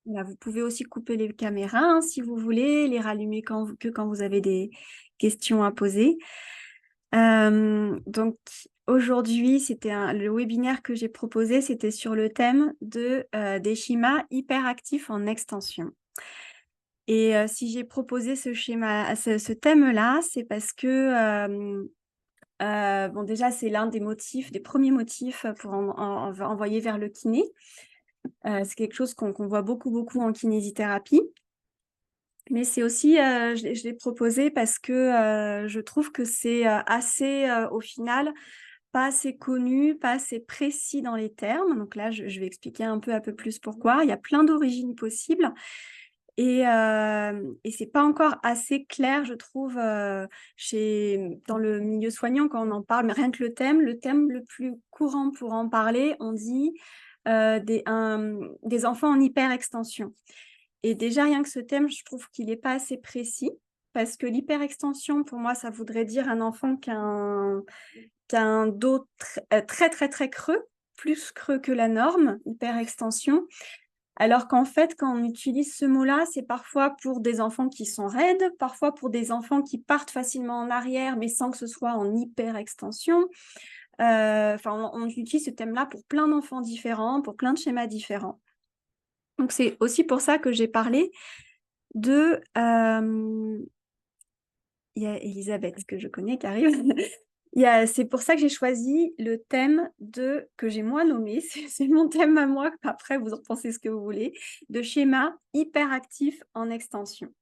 Voilà, vous pouvez aussi couper les caméras hein, si vous voulez, les rallumer quand vous avez des questions à poser. Donc aujourd'hui, le webinaire que j'ai proposé, c'était sur le thème des schémas hyperactifs en extension. Et si j'ai proposé ce thème-là, c'est parce que bon, déjà, c'est l'un des premiers motifs pour envoyer vers le kiné. C'est quelque chose qu'on voit beaucoup en kinésithérapie. Mais c'est aussi, je l'ai proposé parce que je trouve que c'est assez, au final, pas assez connu, pas assez précis dans les termes. Donc là, je vais expliquer un peu plus pourquoi. Il y a plein d'origines possibles et c'est pas encore assez clair, je trouve, dans le milieu soignant quand on en parle. Mais rien que le thème le plus courant pour en parler, on dit des enfants en hyperextension. Et déjà, rien que ce thème, je trouve qu'il n'est pas assez précis parce que l'hyperextension, pour moi, ça voudrait dire un enfant qui a un dos très creux, plus creux que la norme, hyperextension. Alors qu'en fait, quand on utilise ce mot-là, c'est parfois pour des enfants qui sont raides, parfois pour des enfants qui partent facilement en arrière, mais sans que ce soit en hyperextension. Enfin, on utilise ce thème-là pour plein d'enfants différents, pour plein de schémas différents. Donc, c'est aussi pour ça que j'ai parlé de... il y a Elisabeth, que je connais, qui arrive. C'est pour ça que j'ai choisi le thème que j'ai moi nommé, c'est mon thème à moi, après vous en pensez ce que vous voulez, de schéma hyperactif en extension.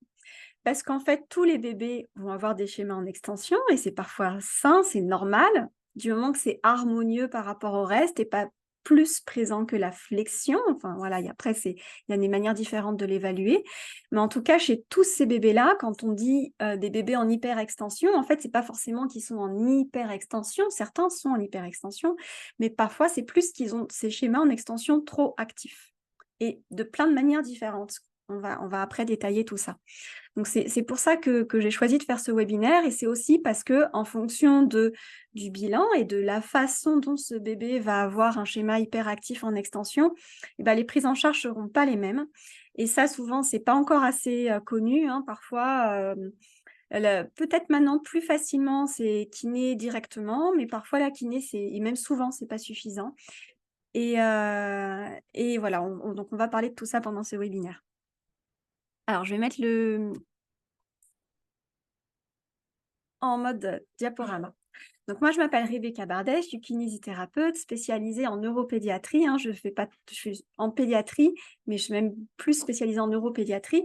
Parce qu'en fait, tous les bébés vont avoir des schémas en extension et c'est parfois sain, c'est normal, du moment que c'est harmonieux par rapport au reste et pas plus présent que la flexion. Enfin voilà, après, il y a des manières différentes de l'évaluer. Mais en tout cas, chez tous ces bébés-là, quand on dit des bébés en hyperextension, en fait, c'est pas forcément qu'ils sont en hyperextension. Certains sont en hyperextension, mais parfois, c'est plus qu'ils ont ces schémas en extension trop actifs. Et de plein de manières différentes. On va après détailler tout ça. Donc, c'est pour ça que j'ai choisi de faire ce webinaire et c'est aussi parce que en fonction du bilan et de la façon dont ce bébé va avoir un schéma hyperactif en extension, eh ben, les prises en charge ne seront pas les mêmes. Et ça, souvent, c'est pas encore assez connu. Hein. Parfois, peut-être maintenant plus facilement, c'est kiné directement, mais parfois la kiné, et même souvent, c'est pas suffisant. Et voilà, donc on va parler de tout ça pendant ce webinaire. Alors, je vais mettre en mode diaporama. Donc moi, je m'appelle Rebecca Bardet, je suis kinésithérapeute spécialisée en neuropédiatrie. Hein. Je suis en pédiatrie, mais je suis même plus spécialisée en neuropédiatrie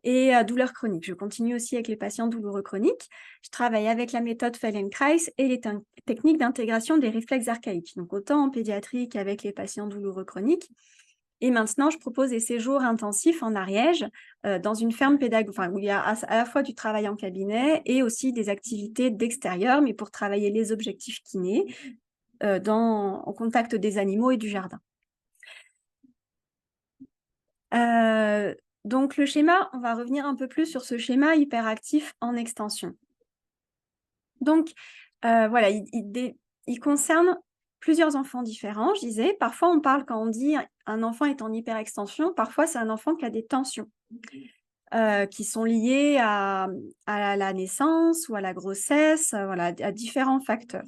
et douleurs chroniques. Je continue aussi avec les patients douloureux chroniques. Je travaille avec la méthode Feldenkrais et les techniques d'intégration des réflexes archaïques, donc autant en pédiatrie qu'avec les patients douloureux chroniques. Et maintenant, je propose des séjours intensifs en Ariège, dans une ferme pédagogique, où il y a à la fois du travail en cabinet et aussi des activités d'extérieur, mais pour travailler les objectifs kinés en contact des animaux et du jardin. Donc, le schéma, on va revenir un peu plus sur ce schéma hyperactif en extension. Donc, voilà, il concerne plusieurs enfants différents, je disais. Parfois, on parle, quand on dit un enfant est en hyperextension, parfois, c'est un enfant qui a des tensions qui sont liées à la naissance ou à la grossesse, voilà, à différents facteurs.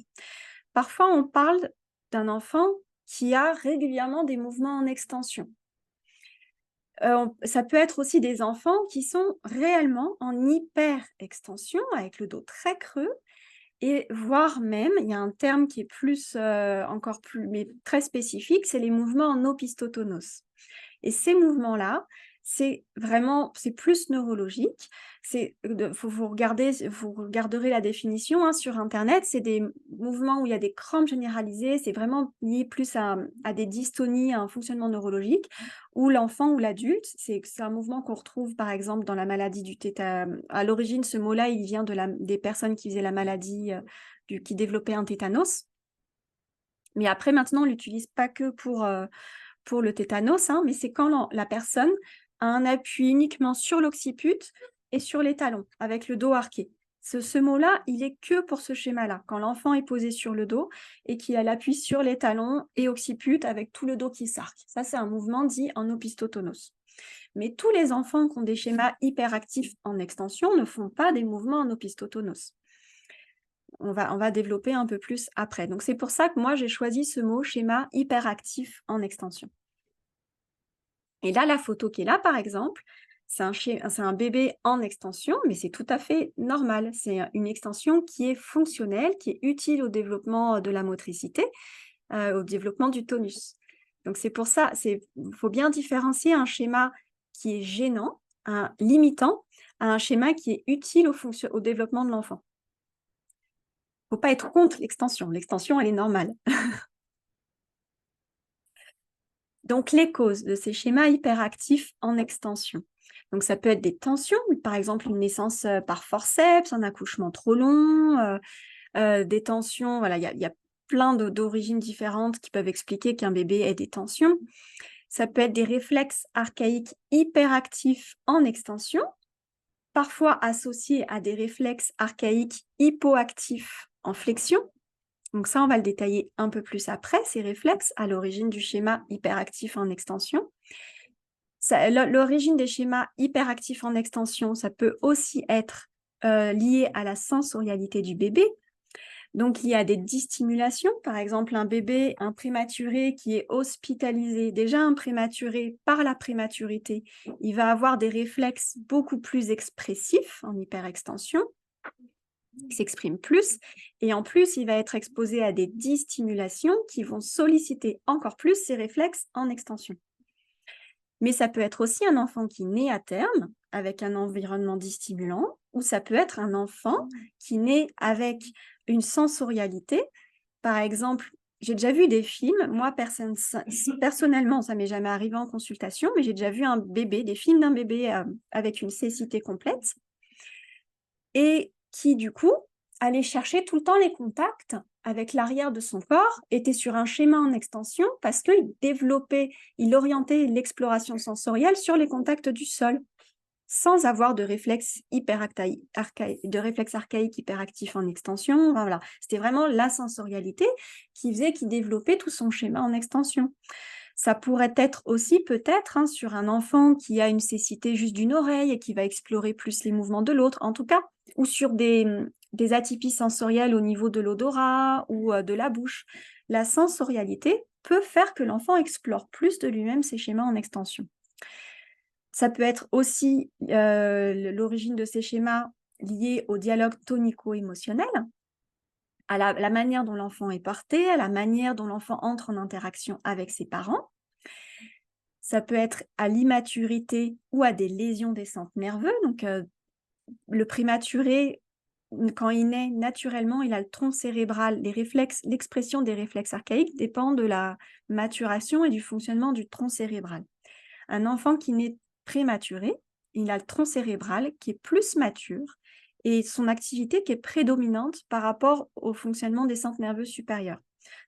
Parfois, on parle d'un enfant qui a régulièrement des mouvements en extension. Ça peut être aussi des enfants qui sont réellement en hyperextension, avec le dos très creux, et voire même, il y a un terme qui est encore plus, mais très spécifique, c'est les mouvements en opistotonos. Et ces mouvements-là, c'est plus neurologique. Vous regarderez la définition hein, sur Internet. C'est des mouvements où il y a des crampes généralisées. C'est vraiment lié plus à des dystonies, à un fonctionnement neurologique. Ou l'enfant ou l'adulte, c'est un mouvement qu'on retrouve par exemple dans la maladie du tétanos. À l'origine, ce mot-là, il vient des personnes qui faisaient la maladie, qui développaient un tétanos. Mais après, maintenant, on l'utilise pas que pour le tétanos, hein, mais c'est quand la personne a un appui uniquement sur l'occiput et sur les talons, avec le dos arqué. Ce mot-là, il est que pour ce schéma-là. Quand l'enfant est posé sur le dos et qu'il a l'appui sur les talons et occiput avec tout le dos qui s'arque. Ça, c'est un mouvement dit en opistotonos. Mais tous les enfants qui ont des schémas hyperactifs en extension ne font pas des mouvements en opistotonos. On va développer un peu plus après. Donc, c'est pour ça que moi, j'ai choisi ce mot schéma hyperactif en extension. Et là, la photo qui est là, par exemple, c'est un bébé en extension, mais c'est tout à fait normal. C'est une extension qui est fonctionnelle, qui est utile au développement de la motricité, au développement du tonus. Donc, c'est pour ça, il faut bien différencier un schéma qui est gênant, limitant, à un schéma qui est utile au développement de l'enfant. Il ne faut pas être contre l'extension. L'extension, elle est normale. Donc, les causes de ces schémas hyperactifs en extension. Donc, ça peut être des tensions, par exemple une naissance par forceps, un accouchement trop long, des tensions. Voilà, il y a plein d'origines différentes qui peuvent expliquer qu'un bébé ait des tensions. Ça peut être des réflexes archaïques hyperactifs en extension, parfois associés à des réflexes archaïques hypoactifs en flexion. Donc ça, on va le détailler un peu plus après, ces réflexes à l'origine du schéma hyperactif en extension. L'origine des schémas hyperactifs en extension, ça peut aussi être lié à la sensorialité du bébé. Donc, il y a des dystimulations. Par exemple, un bébé, un prématuré qui est hospitalisé, déjà un prématuré par la prématurité, il va avoir des réflexes beaucoup plus expressifs en hyperextension, qui s'expriment plus. Et en plus, il va être exposé à des dystimulations qui vont solliciter encore plus ses réflexes en extension. Mais ça peut être aussi un enfant qui naît à terme avec un environnement dystimulant, ou ça peut être un enfant qui naît avec une sensorialité. Par exemple, j'ai déjà vu des films, moi personnellement, ça m'est jamais arrivé en consultation, mais j'ai déjà vu des films d'un bébé avec une cécité complète, et qui du coup allait chercher tout le temps les contacts avec l'arrière de son corps, était sur un schéma en extension parce il orientait l'exploration sensorielle sur les contacts du sol, sans avoir de réflexe archaïque hyperactif en extension. Enfin, voilà. C'était vraiment la sensorialité qui faisait qu'il développait tout son schéma en extension. Ça pourrait être aussi peut-être sur un enfant qui a une cécité juste d'une oreille et qui va explorer plus les mouvements de l'autre, en tout cas, ou sur des atypies sensorielles au niveau de l'odorat ou de la bouche. La sensorialité peut faire que l'enfant explore plus de lui-même ses schémas en extension. Ça peut être aussi l'origine de ces schémas liée au dialogue tonico-émotionnel, à la manière dont l'enfant est porté, à la manière dont l'enfant entre en interaction avec ses parents. Ça peut être à l'immaturité ou à des lésions des centres nerveux. Donc, le prématuré, quand il naît naturellement, il a le tronc cérébral. L'expression des réflexes archaïques dépend de la maturation et du fonctionnement du tronc cérébral. Un enfant qui naît prématuré, il a le tronc cérébral qui est plus mature et son activité qui est prédominante par rapport au fonctionnement des centres nerveux supérieurs.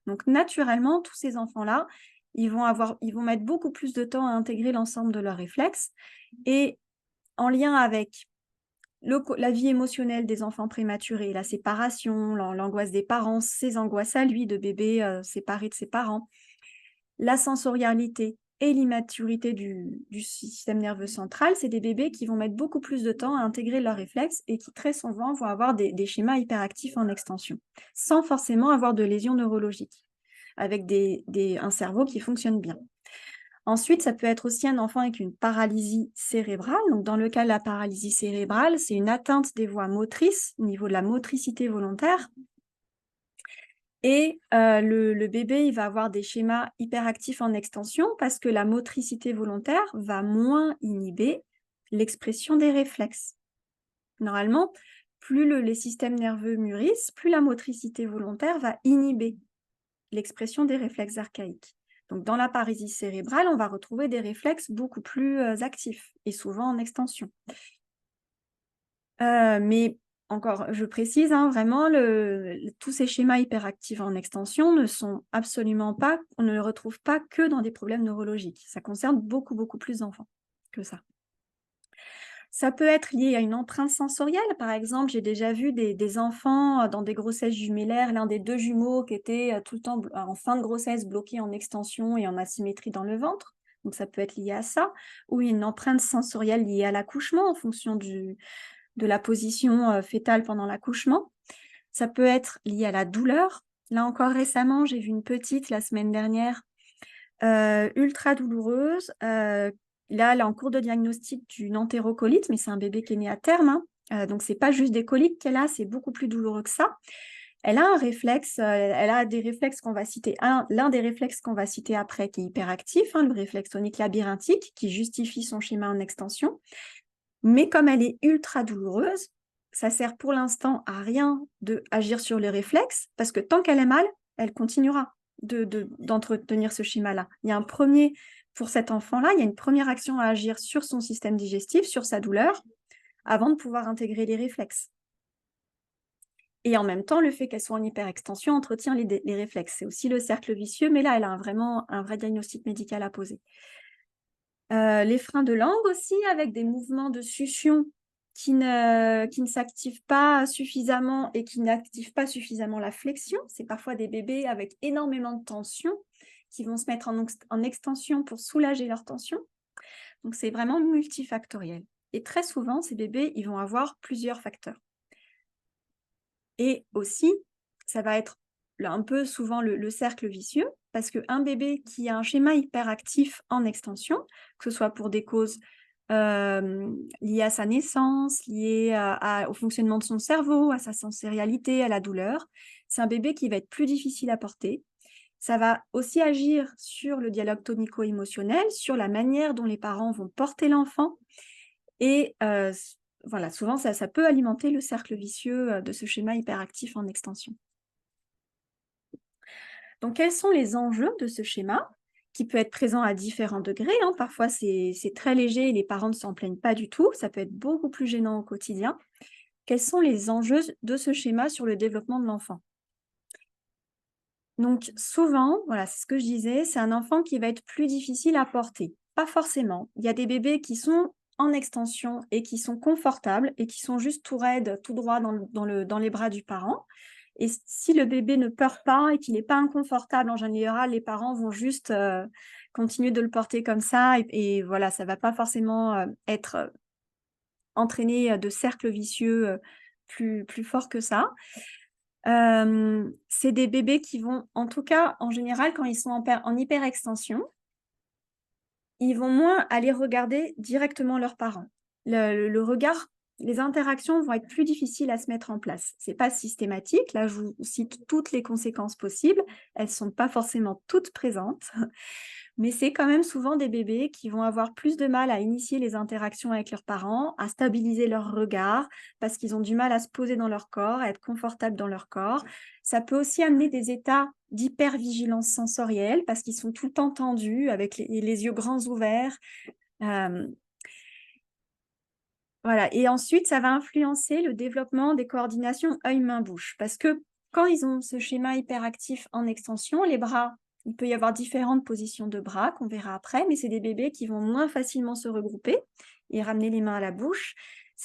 Donc, naturellement, tous ces enfants-là, ils vont mettre beaucoup plus de temps à intégrer l'ensemble de leurs réflexes, et en lien avec la vie émotionnelle des enfants prématurés, la séparation, l'angoisse des parents, ses angoisses à lui de bébé séparé de ses parents, la sensorialité et l'immaturité du système nerveux central, c'est des bébés qui vont mettre beaucoup plus de temps à intégrer leurs réflexes et qui très souvent vont avoir des schémas hyperactifs en extension, sans forcément avoir de lésions neurologiques, avec un cerveau qui fonctionne bien. Ensuite, ça peut être aussi un enfant avec une paralysie cérébrale. Donc, dans le cas de la paralysie cérébrale, c'est une atteinte des voies motrices, au niveau de la motricité volontaire. Et le bébé, il va avoir des schémas hyperactifs en extension parce que la motricité volontaire va moins inhiber l'expression des réflexes. Normalement, plus les systèmes nerveux mûrissent, plus la motricité volontaire va inhiber l'expression des réflexes archaïques. Donc, dans la paralysie cérébrale, on va retrouver des réflexes beaucoup plus actifs et souvent en extension. Mais encore, je précise, vraiment, tous ces schémas hyperactifs en extension ne sont absolument pas, on ne les retrouve pas que dans des problèmes neurologiques. Ça concerne beaucoup, beaucoup plus d'enfants que ça. Ça peut être lié à une empreinte sensorielle. Par exemple, j'ai déjà vu des enfants dans des grossesses jumellaires, l'un des deux jumeaux qui était tout le temps en fin de grossesse bloqué en extension et en asymétrie dans le ventre. Donc, ça peut être lié à ça. Ou une empreinte sensorielle liée à l'accouchement en fonction de la position fétale pendant l'accouchement. Ça peut être lié à la douleur. Là encore récemment, j'ai vu une petite la semaine dernière, ultra douloureuse. Là, elle est en cours de diagnostic d'une entérocolite, mais c'est un bébé qui est né à terme, hein. Donc, c'est pas juste des coliques qu'elle a, c'est beaucoup plus douloureux que ça. Elle a un réflexe, elle a des réflexes qu'on va citer. L'un des réflexes qu'on va citer après, qui est hyperactif, hein, le réflexe tonique labyrinthique, qui justifie son schéma en extension. Mais comme elle est ultra douloureuse, ça sert pour l'instant à rien d'agir sur les réflexes, parce que tant qu'elle est mal, elle continuera d'entretenir ce schéma-là. Il y a un premier, pour cet enfant-là, il y a une première action à agir sur son système digestif, sur sa douleur, avant de pouvoir intégrer les réflexes. Et en même temps, le fait qu'elle soit en hyperextension entretient les réflexes. C'est aussi le cercle vicieux, mais là, elle a vraiment un vrai diagnostic médical à poser. Les freins de langue aussi, avec des mouvements de succion qui ne s'activent pas suffisamment et qui n'activent pas suffisamment la flexion. C'est parfois des bébés avec énormément de tension qui vont se mettre en extension pour soulager leur tension. Donc, c'est vraiment multifactoriel. Et très souvent, ces bébés, ils vont avoir plusieurs facteurs. Et aussi, ça va être un peu souvent le cercle vicieux, parce qu'un bébé qui a un schéma hyperactif en extension, que ce soit pour des causes liées à sa naissance, liées au fonctionnement de son cerveau, à sa sensorialité, à la douleur, c'est un bébé qui va être plus difficile à porter. Ça va aussi agir sur le dialogue tonico-émotionnel, sur la manière dont les parents vont porter l'enfant. Et voilà, souvent, ça peut alimenter le cercle vicieux de ce schéma hyperactif en extension. Donc, quels sont les enjeux de ce schéma qui peut être présent à différents degrés, hein. Parfois, c'est très léger et les parents ne s'en plaignent pas du tout. Ça peut être beaucoup plus gênant au quotidien. Quels sont les enjeux de ce schéma sur le développement de l'enfant? Donc, souvent, voilà, c'est ce que je disais, c'est un enfant qui va être plus difficile à porter. Pas forcément. Il y a des bébés qui sont en extension et qui sont confortables et qui sont juste tout raides, tout droit dans les bras du parent. Et si le bébé ne pleure pas et qu'il n'est pas inconfortable, en général, les parents vont juste continuer de le porter comme ça. Et voilà, ça ne va pas forcément être entraîné de cercles vicieux plus forts que ça. C'est des bébés qui vont, en tout cas, en général, quand ils sont en hyperextension, ils vont moins aller regarder directement leurs parents. Le regard, les interactions vont être plus difficiles à se mettre en place. C'est pas systématique. Là, je vous cite toutes les conséquences possibles. Elles sont pas forcément toutes présentes. Mais c'est quand même souvent des bébés qui vont avoir plus de mal à initier les interactions avec leurs parents, à stabiliser leur regard, parce qu'ils ont du mal à se poser dans leur corps, à être confortables dans leur corps. Ça peut aussi amener des états d'hypervigilance sensorielle, parce qu'ils sont tout le temps tendus, avec les yeux grands ouverts. Voilà. Et ensuite, ça va influencer le développement des coordinations œil-main-bouche, parce que quand ils ont ce schéma hyperactif en extension, les bras, il peut y avoir différentes positions de bras qu'on verra après, mais c'est des bébés qui vont moins facilement se regrouper et ramener les mains à la bouche.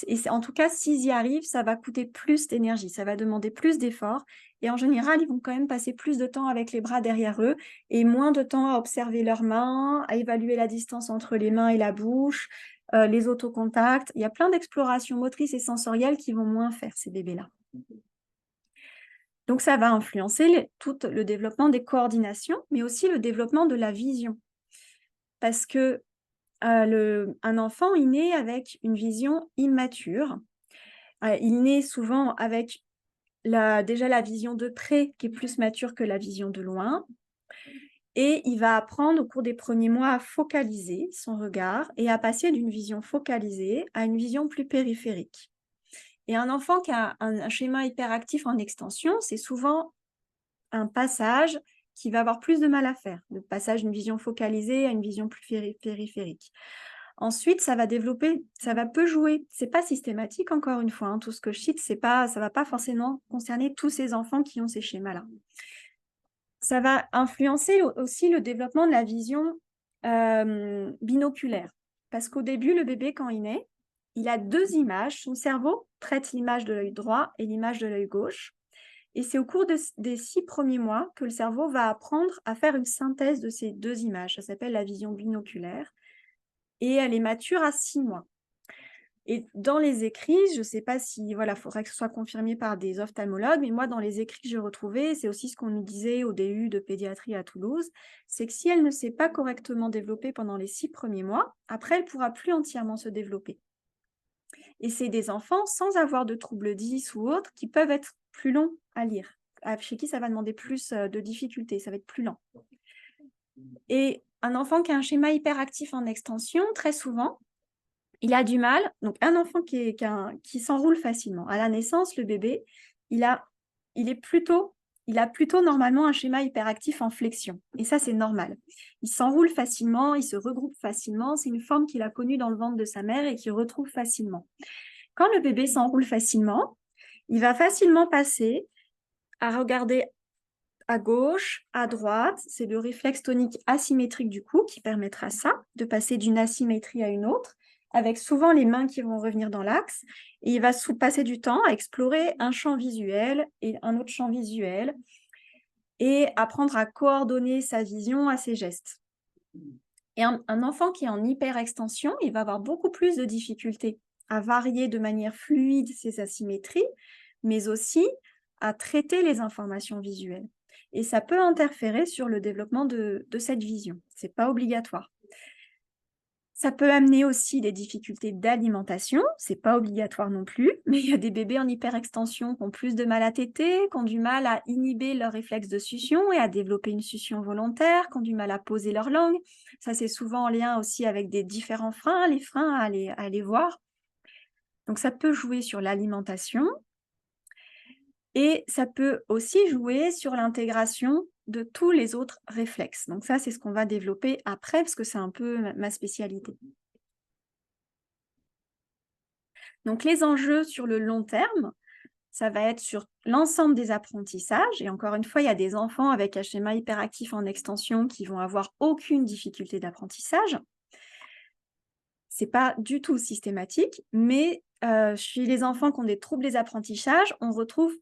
Et en tout cas, s'ils y arrivent, ça va coûter plus d'énergie, ça va demander plus d'efforts. Et en général, ils vont quand même passer plus de temps avec les bras derrière eux et moins de temps à observer leurs mains, à évaluer la distance entre les mains et la bouche, les autocontacts. Il y a plein d'explorations motrices et sensorielles qui vont moins faire ces bébés-là. Donc, ça va influencer tout le développement des coordinations, mais aussi le développement de la vision. Parce que un enfant, il naît avec une vision immature. Il naît souvent avec déjà la vision de près qui est plus mature que la vision de loin. Et il va apprendre au cours des premiers mois à focaliser son regard et à passer d'une vision focalisée à une vision plus périphérique. Et un enfant qui a un schéma hyperactif en extension, c'est souvent un passage qui va avoir plus de mal à faire, le passage d'une vision focalisée à une vision plus périphérique. Ensuite, ça va développer, ça va peu jouer. C'est pas systématique, encore une fois, hein. Tout ce que je cite, ça va pas forcément concerner tous ces enfants qui ont ces schémas-là. Ça va influencer aussi le développement de la vision binoculaire. Parce qu'au début, le bébé, quand il naît, il a 2 images. Son cerveau traite l'image de l'œil droit et l'image de l'œil gauche. Et c'est au cours des 6 premiers mois que le cerveau va apprendre à faire une synthèse de ces 2 images. Ça s'appelle la vision binoculaire et elle est mature à 6 mois. Et dans les écrits, je ne sais pas si, voilà, il faudrait que ce soit confirmé par des ophtalmologues, mais moi, dans les écrits que j'ai retrouvés, c'est aussi ce qu'on nous disait au DU de pédiatrie à Toulouse, c'est que si elle ne s'est pas correctement développée pendant les 6 premiers mois, après, elle ne pourra plus entièrement se développer. Et c'est des enfants sans avoir de troubles 10 ou autres qui peuvent être plus longs à lire, chez qui ça va demander plus de difficultés, ça va être plus lent. Et un enfant qui a un schéma hyperactif en extension, très souvent, il a du mal. Donc, un enfant qui s'enroule facilement. À la naissance, le bébé, il a plutôt normalement un schéma hyperactif en flexion. Et ça, c'est normal. Il s'enroule facilement, il se regroupe facilement. C'est une forme qu'il a connue dans le ventre de sa mère et qu'il retrouve facilement. Quand le bébé s'enroule facilement, il va facilement passer à regarder à gauche, à droite. C'est le réflexe tonique asymétrique du cou qui permettra ça, de passer d'une asymétrie à une autre, avec souvent les mains qui vont revenir dans l'axe. Et il va passer du temps à explorer un champ visuel et un autre champ visuel et apprendre à coordonner sa vision à ses gestes. Et un enfant qui est en hyperextension, il va avoir beaucoup plus de difficultés à varier de manière fluide ses asymétries, mais aussi à traiter les informations visuelles. Et ça peut interférer sur le développement de cette vision. Ce n'est pas obligatoire. Ça peut amener aussi des difficultés d'alimentation, c'est pas obligatoire non plus, mais il y a des bébés en hyperextension qui ont plus de mal à téter, qui ont du mal à inhiber leur réflexe de succion et à développer une succion volontaire, qui ont du mal à poser leur langue. Ça, c'est souvent en lien aussi avec des différents freins, les freins à aller voir. Donc, ça peut jouer sur l'alimentation et ça peut aussi jouer sur l'intégration de tous les autres réflexes. Donc ça, c'est ce qu'on va développer après, parce que c'est un peu ma spécialité. Donc, les enjeux sur le long terme, ça va être sur l'ensemble des apprentissages. Et encore une fois, il y a des enfants avec un schéma hyperactif en extension qui vont avoir aucune difficulté d'apprentissage. Ce n'est pas du tout systématique, mais chez les enfants qui ont des troubles des apprentissages, on retrouve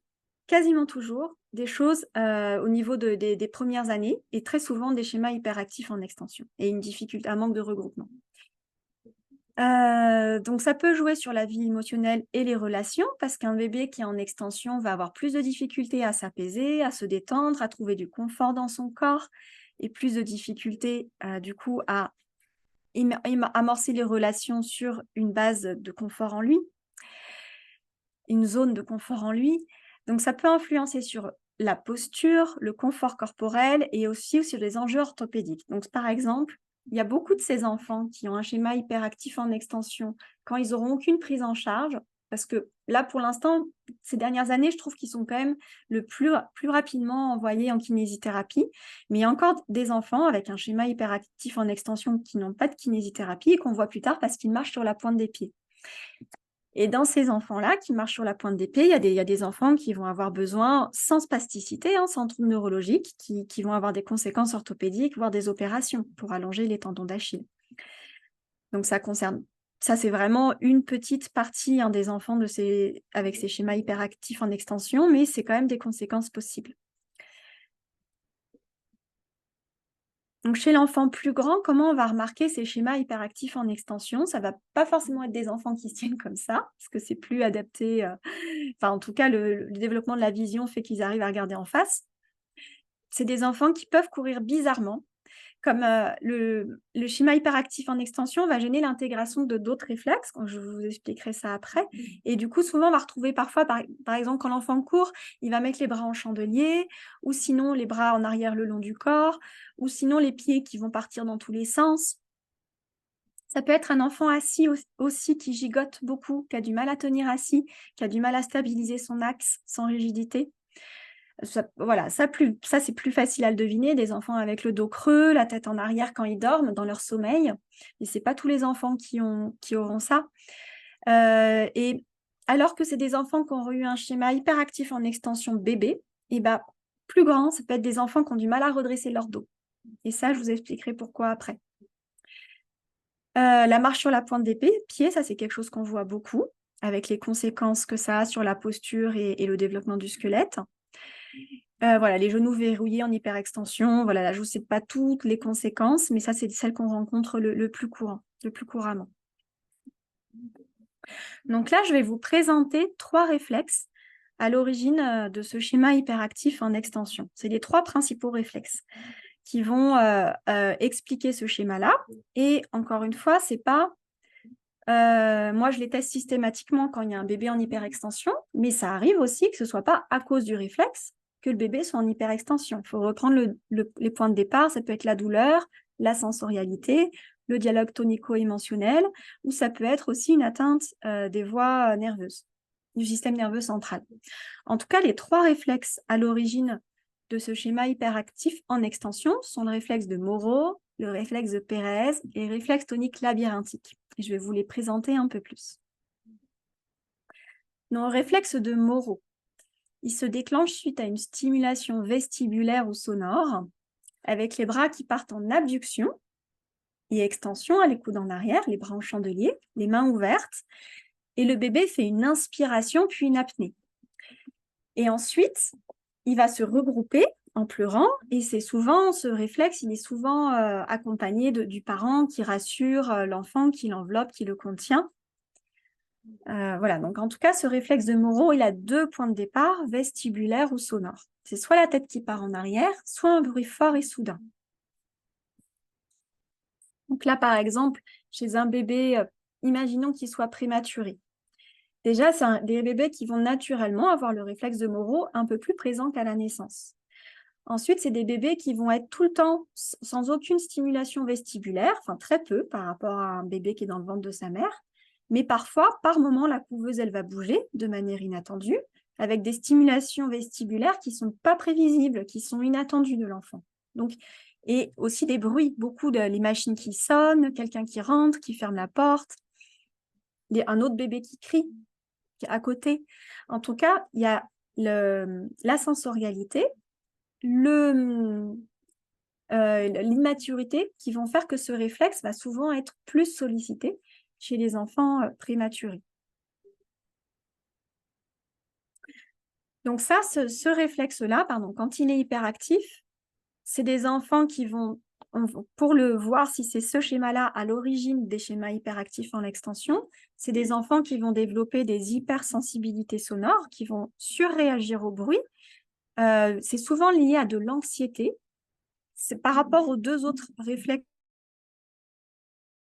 quasiment toujours des choses au niveau des premières années et très souvent des schémas hyperactifs en extension et une difficulté, un manque de regroupement. Donc, ça peut jouer sur la vie émotionnelle et les relations parce qu'un bébé qui est en extension va avoir plus de difficultés à s'apaiser, à se détendre, à trouver du confort dans son corps et plus de difficultés du coup à amorcer les relations sur une base de confort en lui, une zone de confort en lui. Donc, ça peut influencer sur la posture, le confort corporel et aussi sur les enjeux orthopédiques. Donc, par exemple, il y a beaucoup de ces enfants qui ont un schéma hyperactif en extension quand ils n'auront aucune prise en charge, parce que là, pour l'instant, ces dernières années, je trouve qu'ils sont quand même le plus rapidement envoyés en kinésithérapie. Mais il y a encore des enfants avec un schéma hyperactif en extension qui n'ont pas de kinésithérapie et qu'on voit plus tard parce qu'ils marchent sur la pointe des pieds. Et dans ces enfants-là qui marchent sur la pointe des pieds, il y a des enfants qui vont avoir besoin, sans spasticité, sans trouble neurologique, qui vont avoir des conséquences orthopédiques, voire des opérations pour allonger les tendons d'Achille. Donc ça c'est vraiment une petite partie des enfants avec ces schémas hyperactifs en extension, mais c'est quand même des conséquences possibles. Donc, chez l'enfant plus grand, comment on va remarquer ces schémas hyperactifs en extension? Ça ne va pas forcément être des enfants qui se tiennent comme ça, parce que c'est plus adapté. Enfin, en tout cas, le développement de la vision fait qu'ils arrivent à regarder en face. C'est des enfants qui peuvent courir bizarrement, comme le schéma hyperactif en extension va gêner l'intégration de d'autres réflexes, je vous expliquerai ça après. Et du coup, souvent, on va retrouver parfois, par exemple, quand l'enfant court, il va mettre les bras en chandelier, ou sinon les bras en arrière le long du corps, ou sinon les pieds qui vont partir dans tous les sens. Ça peut être un enfant assis aussi qui gigote beaucoup, qui a du mal à tenir assis, qui a du mal à stabiliser son axe sans rigidité. Voilà, ça c'est plus facile à le deviner, des enfants avec le dos creux, la tête en arrière quand ils dorment, dans leur sommeil. Et ce n'est pas tous les enfants qui auront ça. Et alors que c'est des enfants qui ont eu un schéma hyperactif en extension bébé, et plus grand, ça peut être des enfants qui ont du mal à redresser leur dos. Et ça, je vous expliquerai pourquoi après. La marche sur la pointe des pieds, ça c'est quelque chose qu'on voit beaucoup, avec les conséquences que ça a sur la posture et le développement du squelette. Voilà, les genoux verrouillés en hyperextension, voilà, là je ne vous cite pas toutes les conséquences, mais ça c'est celle qu'on rencontre le plus couramment. Donc là, je vais vous présenter 3 réflexes à l'origine de ce schéma hyperactif en extension. C'est les 3 principaux réflexes qui vont expliquer ce schéma-là. Et encore une fois, c'est pas... moi, je les teste systématiquement quand il y a un bébé en hyperextension, mais ça arrive aussi que ce ne soit pas à cause du réflexe que le bébé soit en hyperextension. Il faut reprendre les points de départ. Ça peut être la douleur, la sensorialité, le dialogue tonico-émotionnel, ou ça peut être aussi une atteinte des voies nerveuses, du système nerveux central. En tout cas, les 3 réflexes à l'origine de ce schéma hyperactif en extension sont le réflexe de Moro, le réflexe de Pérez et le réflexe tonique labyrinthique. Et je vais vous les présenter un peu plus. Dans le réflexe de Moro, il se déclenche suite à une stimulation vestibulaire ou sonore, avec les bras qui partent en abduction et extension à les coudes en arrière, les bras en chandelier, les mains ouvertes, et le bébé fait une inspiration puis une apnée. Et ensuite, il va se regrouper en pleurant, et c'est souvent, ce réflexe, il est souvent accompagné du parent qui rassure l'enfant, qui l'enveloppe, qui le contient. Voilà, donc en tout cas, ce réflexe de Moro, il a 2 points de départ, vestibulaire ou sonore. C'est soit la tête qui part en arrière, soit un bruit fort et soudain. Donc là, par exemple, chez un bébé, imaginons qu'il soit prématuré. Déjà, c'est des bébés qui vont naturellement avoir le réflexe de Moro un peu plus présent qu'à la naissance. Ensuite, c'est des bébés qui vont être tout le temps sans aucune stimulation vestibulaire, enfin très peu par rapport à un bébé qui est dans le ventre de sa mère. Mais parfois, par moment, la couveuse, elle va bouger de manière inattendue, avec des stimulations vestibulaires qui ne sont pas prévisibles, qui sont inattendues de l'enfant. Donc, et aussi des bruits, beaucoup de les machines qui sonnent, quelqu'un qui rentre, qui ferme la porte, un autre bébé qui crie à côté. En tout cas, il y a la sensorialité, l'immaturité qui vont faire que ce réflexe va souvent être plus sollicité chez les enfants prématurés. Donc ça, ce réflexe-là, quand il est hyperactif, c'est des enfants qui vont, pour le voir si c'est ce schéma-là à l'origine des schémas hyperactifs en extension, c'est des enfants qui vont développer des hypersensibilités sonores, qui vont surréagir au bruit. C'est souvent lié à de l'anxiété. C'est par rapport aux 2 autres réflexes,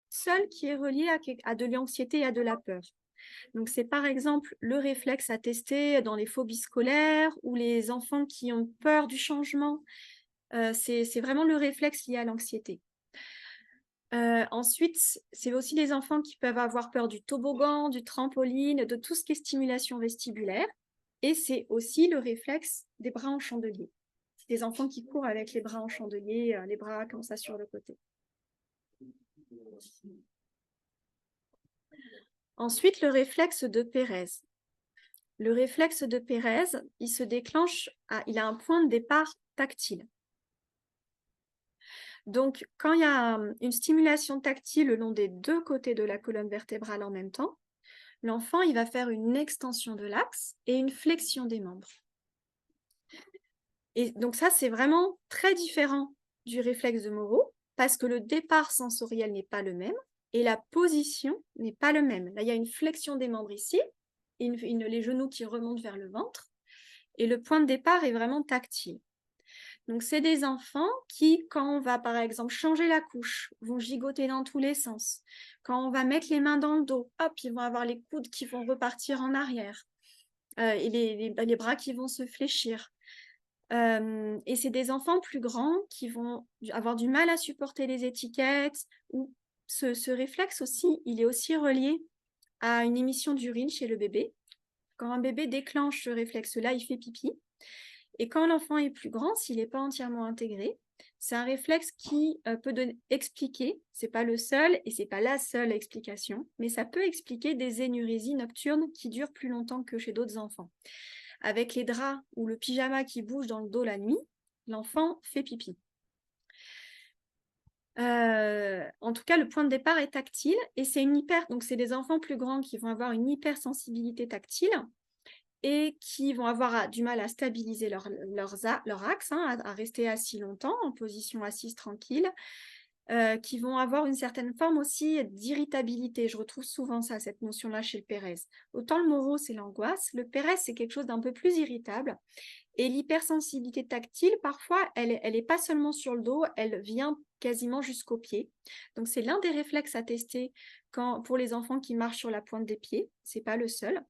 seul qui est relié à de l'anxiété et à de la peur. Donc, c'est par exemple le réflexe à tester dans les phobies scolaires ou les enfants qui ont peur du changement. C'est vraiment le réflexe lié à l'anxiété. Ensuite, c'est aussi les enfants qui peuvent avoir peur du toboggan, du trampoline, de tout ce qui est stimulation vestibulaire. Et c'est aussi le réflexe des bras en chandelier. C'est des enfants qui courent avec les bras en chandelier, les bras comme ça sur le côté. Ensuite, le réflexe de Pérez. Le réflexe de Pérez, il se déclenche, il a un point de départ tactile. Donc, quand il y a une stimulation tactile le long des 2 côtés de la colonne vertébrale en même temps, l'enfant, il va faire une extension de l'axe et une flexion des membres. Et donc ça, c'est vraiment très différent du réflexe de Moro, parce que le départ sensoriel n'est pas le même et la position n'est pas le même. Là, il y a une flexion des membres ici, les genoux qui remontent vers le ventre, et le point de départ est vraiment tactile. Donc, c'est des enfants qui, quand on va, par exemple, changer la couche, vont gigoter dans tous les sens. Quand on va mettre les mains dans le dos, hop, ils vont avoir les coudes qui vont repartir en arrière et les bras qui vont se fléchir. Et c'est des enfants plus grands qui vont avoir du mal à supporter les étiquettes. Ou ce réflexe aussi, il est aussi relié à une émission d'urine chez le bébé. Quand un bébé déclenche ce réflexe-là, il fait pipi. Et quand l'enfant est plus grand, s'il n'est pas entièrement intégré, c'est un réflexe qui peut expliquer, ce n'est pas le seul et ce n'est pas la seule explication, mais ça peut expliquer des énurésies nocturnes qui durent plus longtemps que chez d'autres enfants. Avec les draps ou le pyjama qui bouge dans le dos la nuit, l'enfant fait pipi. En tout cas, le point de départ est tactile et c'est donc c'est des enfants plus grands qui vont avoir une hypersensibilité tactile et qui vont avoir du mal à stabiliser leur axe, hein, à rester assis longtemps en position assise tranquille, qui vont avoir une certaine forme aussi d'irritabilité. Je retrouve souvent ça, cette notion-là chez le Pérez. Autant le Moro, c'est l'angoisse, le Pérez, c'est quelque chose d'un peu plus irritable. Et l'hypersensibilité tactile, parfois, elle est pas seulement sur le dos, elle vient quasiment jusqu'aux pieds. Donc, c'est l'un des réflexes à tester pour les enfants qui marchent sur la pointe des pieds. C'est pas le seul.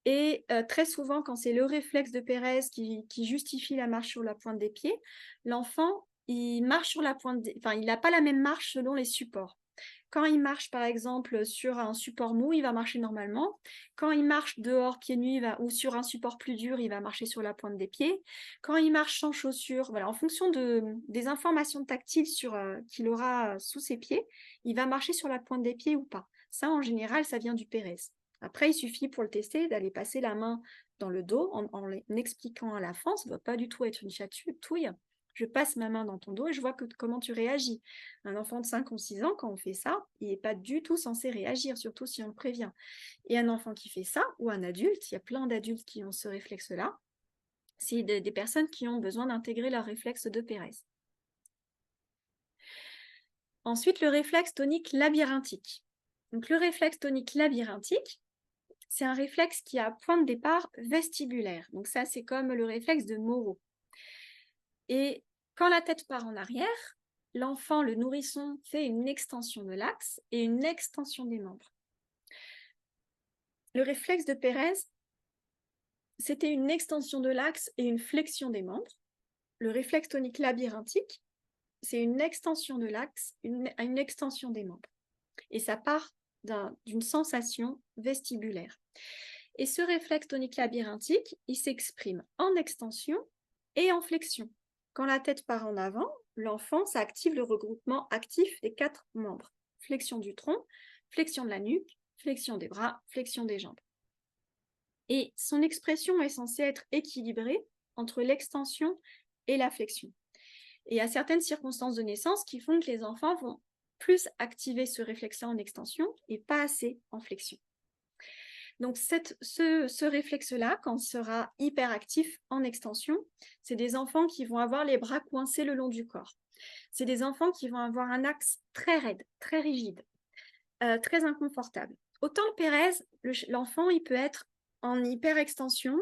Et très souvent, quand c'est le réflexe de Pérez qui justifie la marche sur la pointe des pieds, l'enfant, il marche sur la pointe enfin, il n'a pas la même marche selon les supports. Quand il marche, par exemple, sur un support mou, il va marcher normalement. Quand il marche dehors, pieds nus, ou sur un support plus dur, il va marcher sur la pointe des pieds. Quand il marche sans chaussures, voilà, en fonction des informations tactiles qu'il aura sous ses pieds, il va marcher sur la pointe des pieds ou pas. Ça, en général, ça vient du Pérez. Après, il suffit pour le tester d'aller passer la main dans le dos en expliquant à l'enfant, ça ne doit pas du tout être une chatouille. Je passe ma main dans ton dos et je vois comment tu réagis. Un enfant de 5 ou 6 ans, quand on fait ça, il n'est pas du tout censé réagir, surtout si on le prévient. Et un enfant qui fait ça, ou un adulte, il y a plein d'adultes qui ont ce réflexe-là, c'est des personnes qui ont besoin d'intégrer leur réflexe de Pérez. Ensuite, le réflexe tonique labyrinthique. Donc, le réflexe tonique labyrinthique, c'est un réflexe qui a point de départ vestibulaire. Donc ça, c'est comme le réflexe de Moro. Et quand la tête part en arrière, l'enfant, le nourrisson, fait une extension de l'axe et une extension des membres. Le réflexe de Pérez, c'était une extension de l'axe et une flexion des membres. Le réflexe tonique labyrinthique, c'est une extension de l'axe, une extension des membres. Et ça part d'une sensation vestibulaire. Et ce réflexe tonique labyrinthique, il s'exprime en extension et en flexion. Quand la tête part en avant, l'enfant, ça active le regroupement actif des 4 membres. Flexion du tronc, flexion de la nuque, flexion des bras, flexion des jambes. Et son expression est censée être équilibrée entre l'extension et la flexion. Et il y a certaines circonstances de naissance qui font que les enfants vont plus activer ce réflexe-là en extension et pas assez en flexion. Donc, ce réflexe-là, quand il sera hyperactif en extension, c'est des enfants qui vont avoir les bras coincés le long du corps. C'est des enfants qui vont avoir un axe très raide, très rigide, très inconfortable. Autant le Pérez, l'enfant, il peut être en hyperextension,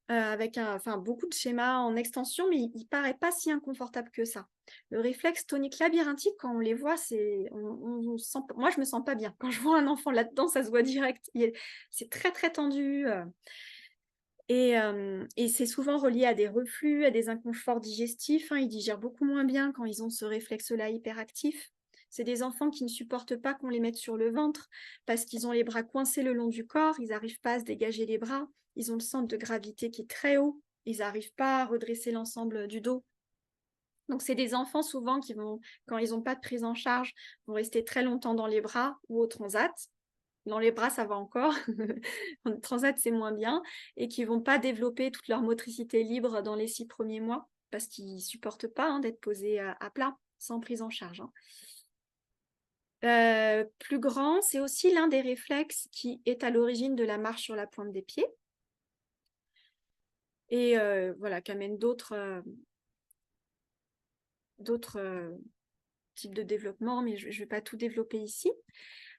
avec beaucoup de schémas en extension, mais il ne paraît pas si inconfortable que ça. Le réflexe tonique labyrinthique, quand on les voit, moi, je me sens pas bien. Quand je vois un enfant là-dedans, ça se voit direct. C'est très, très tendu. Et c'est souvent relié à des reflux, à des inconforts digestifs. Ils digèrent beaucoup moins bien quand ils ont ce réflexe-là hyperactif. C'est des enfants qui ne supportent pas qu'on les mette sur le ventre parce qu'ils ont les bras coincés le long du corps, ils n'arrivent pas à se dégager les bras, ils ont le centre de gravité qui est très haut, ils n'arrivent pas à redresser l'ensemble du dos. Donc, c'est des enfants souvent qui vont, quand ils n'ont pas de prise en charge, vont rester très longtemps dans les bras ou au transat. Dans les bras, ça va encore. En transat, c'est moins bien. Et qui ne vont pas développer toute leur motricité libre dans les 6 premiers mois parce qu'ils ne supportent pas d'être posés à plat, sans prise en charge. Plus grand, c'est aussi l'un des réflexes qui est à l'origine de la marche sur la pointe des pieds. Et voilà, qui amène d'autres types de développement, mais je ne vais pas tout développer ici.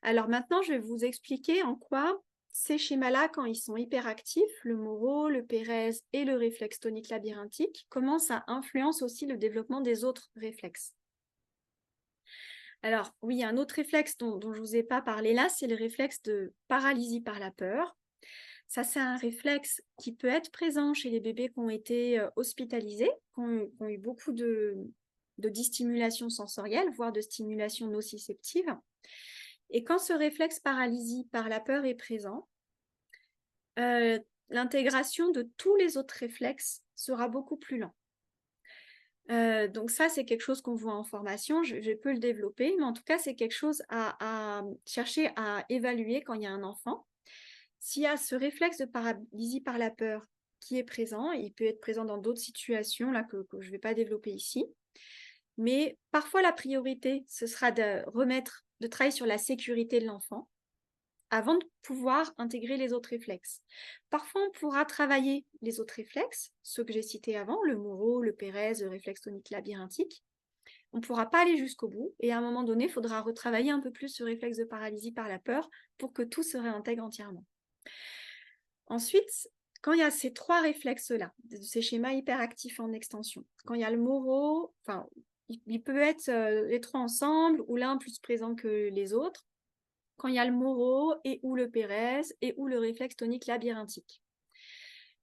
Alors maintenant, je vais vous expliquer en quoi ces schémas-là, quand ils sont hyperactifs, le Moro, le Pérez et le réflexe tonique labyrinthique, comment ça influence aussi le développement des autres réflexes. Alors oui, il y a un autre réflexe dont je ne vous ai pas parlé là, c'est le réflexe de paralysie par la peur. Ça, c'est un réflexe qui peut être présent chez les bébés qui ont été hospitalisés, qui ont eu beaucoup de distimulation sensorielle, voire de stimulation nociceptive. Et quand ce réflexe paralysie par la peur est présent, l'intégration de tous les autres réflexes sera beaucoup plus lent. Donc ça, c'est quelque chose qu'on voit en formation, je peux le développer, mais en tout cas, c'est quelque chose à chercher à évaluer quand il y a un enfant. S'il y a ce réflexe de paralysie par la peur qui est présent, il peut être présent dans d'autres situations là, que je ne vais pas développer ici. Mais parfois, la priorité, ce sera de travailler sur la sécurité de l'enfant avant de pouvoir intégrer les autres réflexes. Parfois, on pourra travailler les autres réflexes, ceux que j'ai cités avant, le Moro, le Pérez, le réflexe tonique labyrinthique. On ne pourra pas aller jusqu'au bout, et à un moment donné, il faudra retravailler un peu plus ce réflexe de paralysie par la peur pour que tout se réintègre entièrement. Ensuite, quand il y a ces 3 réflexes-là, ces schémas hyperactifs en extension, quand il y a le Moro, enfin, il peut être les 3 ensemble, ou l'un plus présent que les autres, quand il y a le Moro et ou le Pérez et ou le réflexe tonique labyrinthique.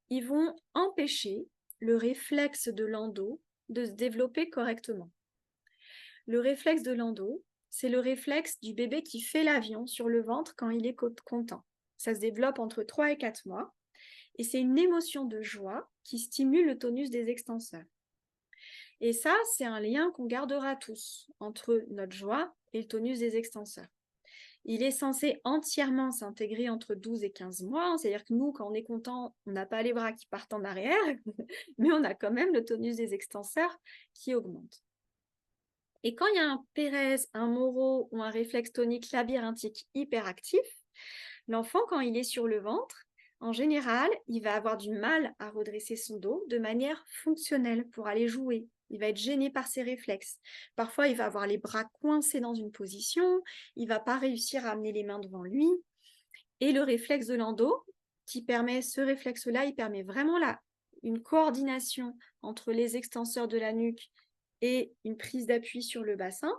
Ils vont empêcher le réflexe de Landau de se développer correctement. Le réflexe de Landau, c'est le réflexe du bébé qui fait l'avion sur le ventre quand il est content. Ça se développe entre 3 et 4 mois, et c'est une émotion de joie qui stimule le tonus des extenseurs. Et ça, c'est un lien qu'on gardera tous entre notre joie et le tonus des extenseurs. Il est censé entièrement s'intégrer entre 12 et 15 mois. C'est-à-dire que nous, quand on est content, on n'a pas les bras qui partent en arrière, mais on a quand même le tonus des extenseurs qui augmente. Et quand il y a un Pérez, un Moro ou un réflexe tonique labyrinthique hyperactif, l'enfant, quand il est sur le ventre, en général, il va avoir du mal à redresser son dos de manière fonctionnelle pour aller jouer. Il va être gêné par ses réflexes. Parfois, il va avoir les bras coincés dans une position, il ne va pas réussir à amener les mains devant lui. Et le réflexe de Landau, ce réflexe-là, il permet vraiment une coordination entre les extenseurs de la nuque et une prise d'appui sur le bassin.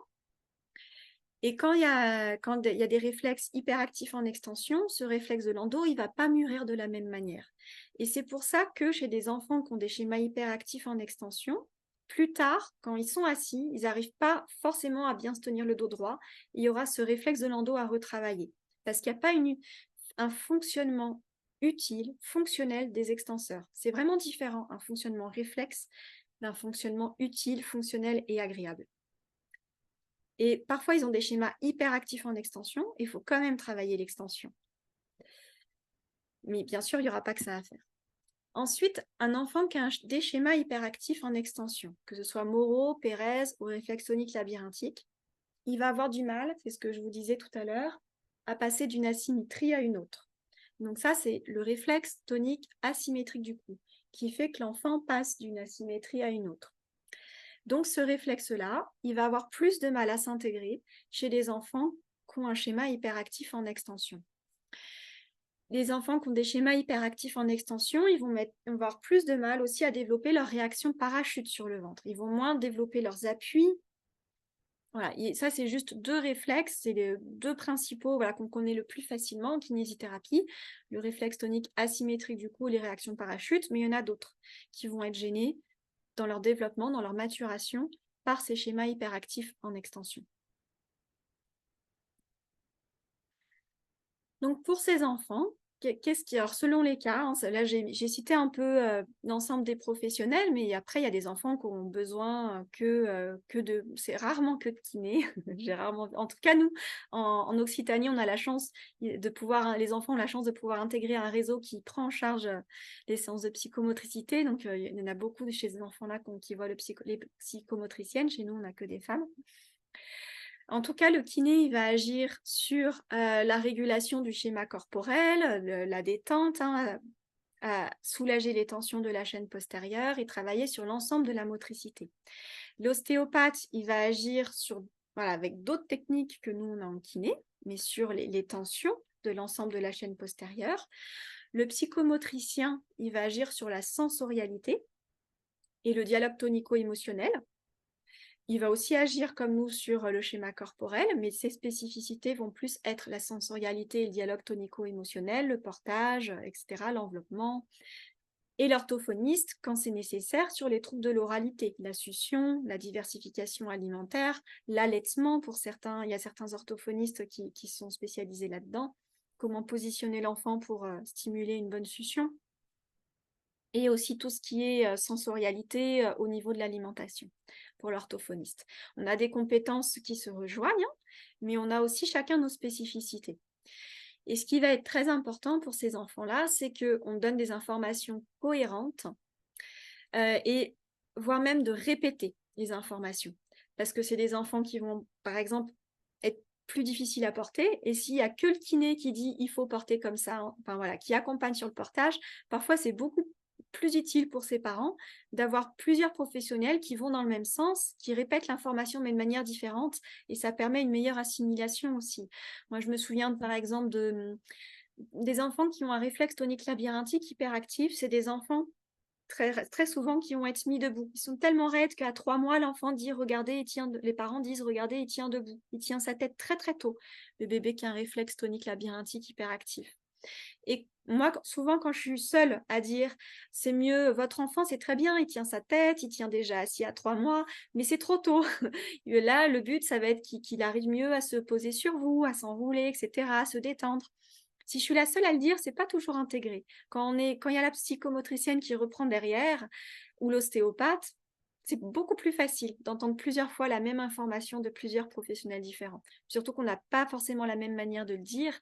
Et quand il y a des réflexes hyperactifs en extension, ce réflexe de Landau, il ne va pas mûrir de la même manière. Et c'est pour ça que chez des enfants qui ont des schémas hyperactifs en extension, plus tard, quand ils sont assis, ils n'arrivent pas forcément à bien se tenir le dos droit. Il y aura ce réflexe de Landau à retravailler. Parce qu'il n'y a pas un fonctionnement utile, fonctionnel des extenseurs. C'est vraiment différent, un fonctionnement réflexe d'un fonctionnement utile, fonctionnel et agréable. Et parfois, ils ont des schémas hyperactifs en extension. Il faut quand même travailler l'extension. Mais bien sûr, il n'y aura pas que ça à faire. Ensuite, un enfant qui a des schémas hyperactifs en extension, que ce soit Moro, Pérez ou réflexe tonique labyrinthique, il va avoir du mal, c'est ce que je vous disais tout à l'heure, à passer d'une asymétrie à une autre. Donc ça, c'est le réflexe tonique asymétrique du cou, qui fait que l'enfant passe d'une asymétrie à une autre. Donc, ce réflexe-là, il va avoir plus de mal à s'intégrer chez les enfants qui ont un schéma hyperactif en extension. Les enfants qui ont des schémas hyperactifs en extension, ils vont avoir plus de mal aussi à développer leur réaction parachute sur le ventre. Ils vont moins développer leurs appuis. Voilà, et ça, c'est juste 2 réflexes, c'est les 2 principaux qu'on connaît le plus facilement en kinésithérapie, le réflexe tonique asymétrique du cou et les réactions parachute, mais il y en a d'autres qui vont être gênés dans leur développement, dans leur maturation, par ces schémas hyperactifs en extension. Donc, pour ces enfants, alors selon les cas, hein, là j'ai cité un peu l'ensemble des professionnels, mais après il y a des enfants qui ont besoin c'est rarement que de kiné. En tout cas nous, en Occitanie, on a la chance les enfants ont la chance de pouvoir intégrer un réseau qui prend en charge les séances de psychomotricité. Donc il y en a beaucoup chez ces enfants-là qui voient les psychomotriciennes. Chez nous, on n'a que des femmes. En tout cas, le kiné, il va agir sur la régulation du schéma corporel, la détente, à soulager les tensions de la chaîne postérieure et travailler sur l'ensemble de la motricité. L'ostéopathe, il va agir avec d'autres techniques que nous, on a en kiné, mais sur les tensions de l'ensemble de la chaîne postérieure. Le psychomotricien, il va agir sur la sensorialité et le dialogue tonico-émotionnel. Il va aussi agir comme nous sur le schéma corporel, mais ses spécificités vont plus être la sensorialité et le dialogue tonico-émotionnel, le portage, etc., l'enveloppement. Et l'orthophoniste, quand c'est nécessaire, sur les troubles de l'oralité, la succion, la diversification alimentaire, l'allaitement pour certains. Il y a certains orthophonistes qui sont spécialisés là-dedans. Comment positionner l'enfant pour stimuler une bonne succion. Et aussi tout ce qui est sensorialité au niveau de l'alimentation pour l'orthophoniste. On a des compétences qui se rejoignent, mais on a aussi chacun nos spécificités. Et ce qui va être très important pour ces enfants-là, c'est qu'on donne des informations cohérentes et voire même de répéter les informations. parce que c'est des enfants qui vont, par exemple, être plus difficiles à porter. Et s'il n'y a que le kiné qui dit il faut porter comme ça, enfin voilà, qui accompagne sur le portage, parfois c'est beaucoup plus utile pour ses parents d'avoir plusieurs professionnels qui vont dans le même sens, qui répètent l'information mais de manière différente, et ça permet une meilleure assimilation aussi. Moi, je me souviens par exemple des enfants qui ont un réflexe tonique labyrinthique hyperactif. C'est des enfants très souvent qui vont être mis debout. Ils sont tellement raides qu'à 3 mois, l'enfant dit regardez, les parents disent regardez, il tient debout. Il tient sa tête très tôt, le bébé qui a un réflexe tonique labyrinthique hyperactif. Et moi, souvent, quand je suis seule à dire c'est mieux, votre enfant, c'est très bien, il tient sa tête, il tient déjà assis à 3 mois, mais c'est trop tôt. Là, le but, ça va être qu'il arrive mieux à se poser sur vous, à s'enrouler, etc., à se détendre. Si je suis la seule à le dire, c'est pas toujours intégré. Quand il y a la psychomotricienne qui reprend derrière, ou l'ostéopathe, c'est beaucoup plus facile d'entendre plusieurs fois la même information de plusieurs professionnels différents. Surtout qu'on n'a pas forcément la même manière de le dire.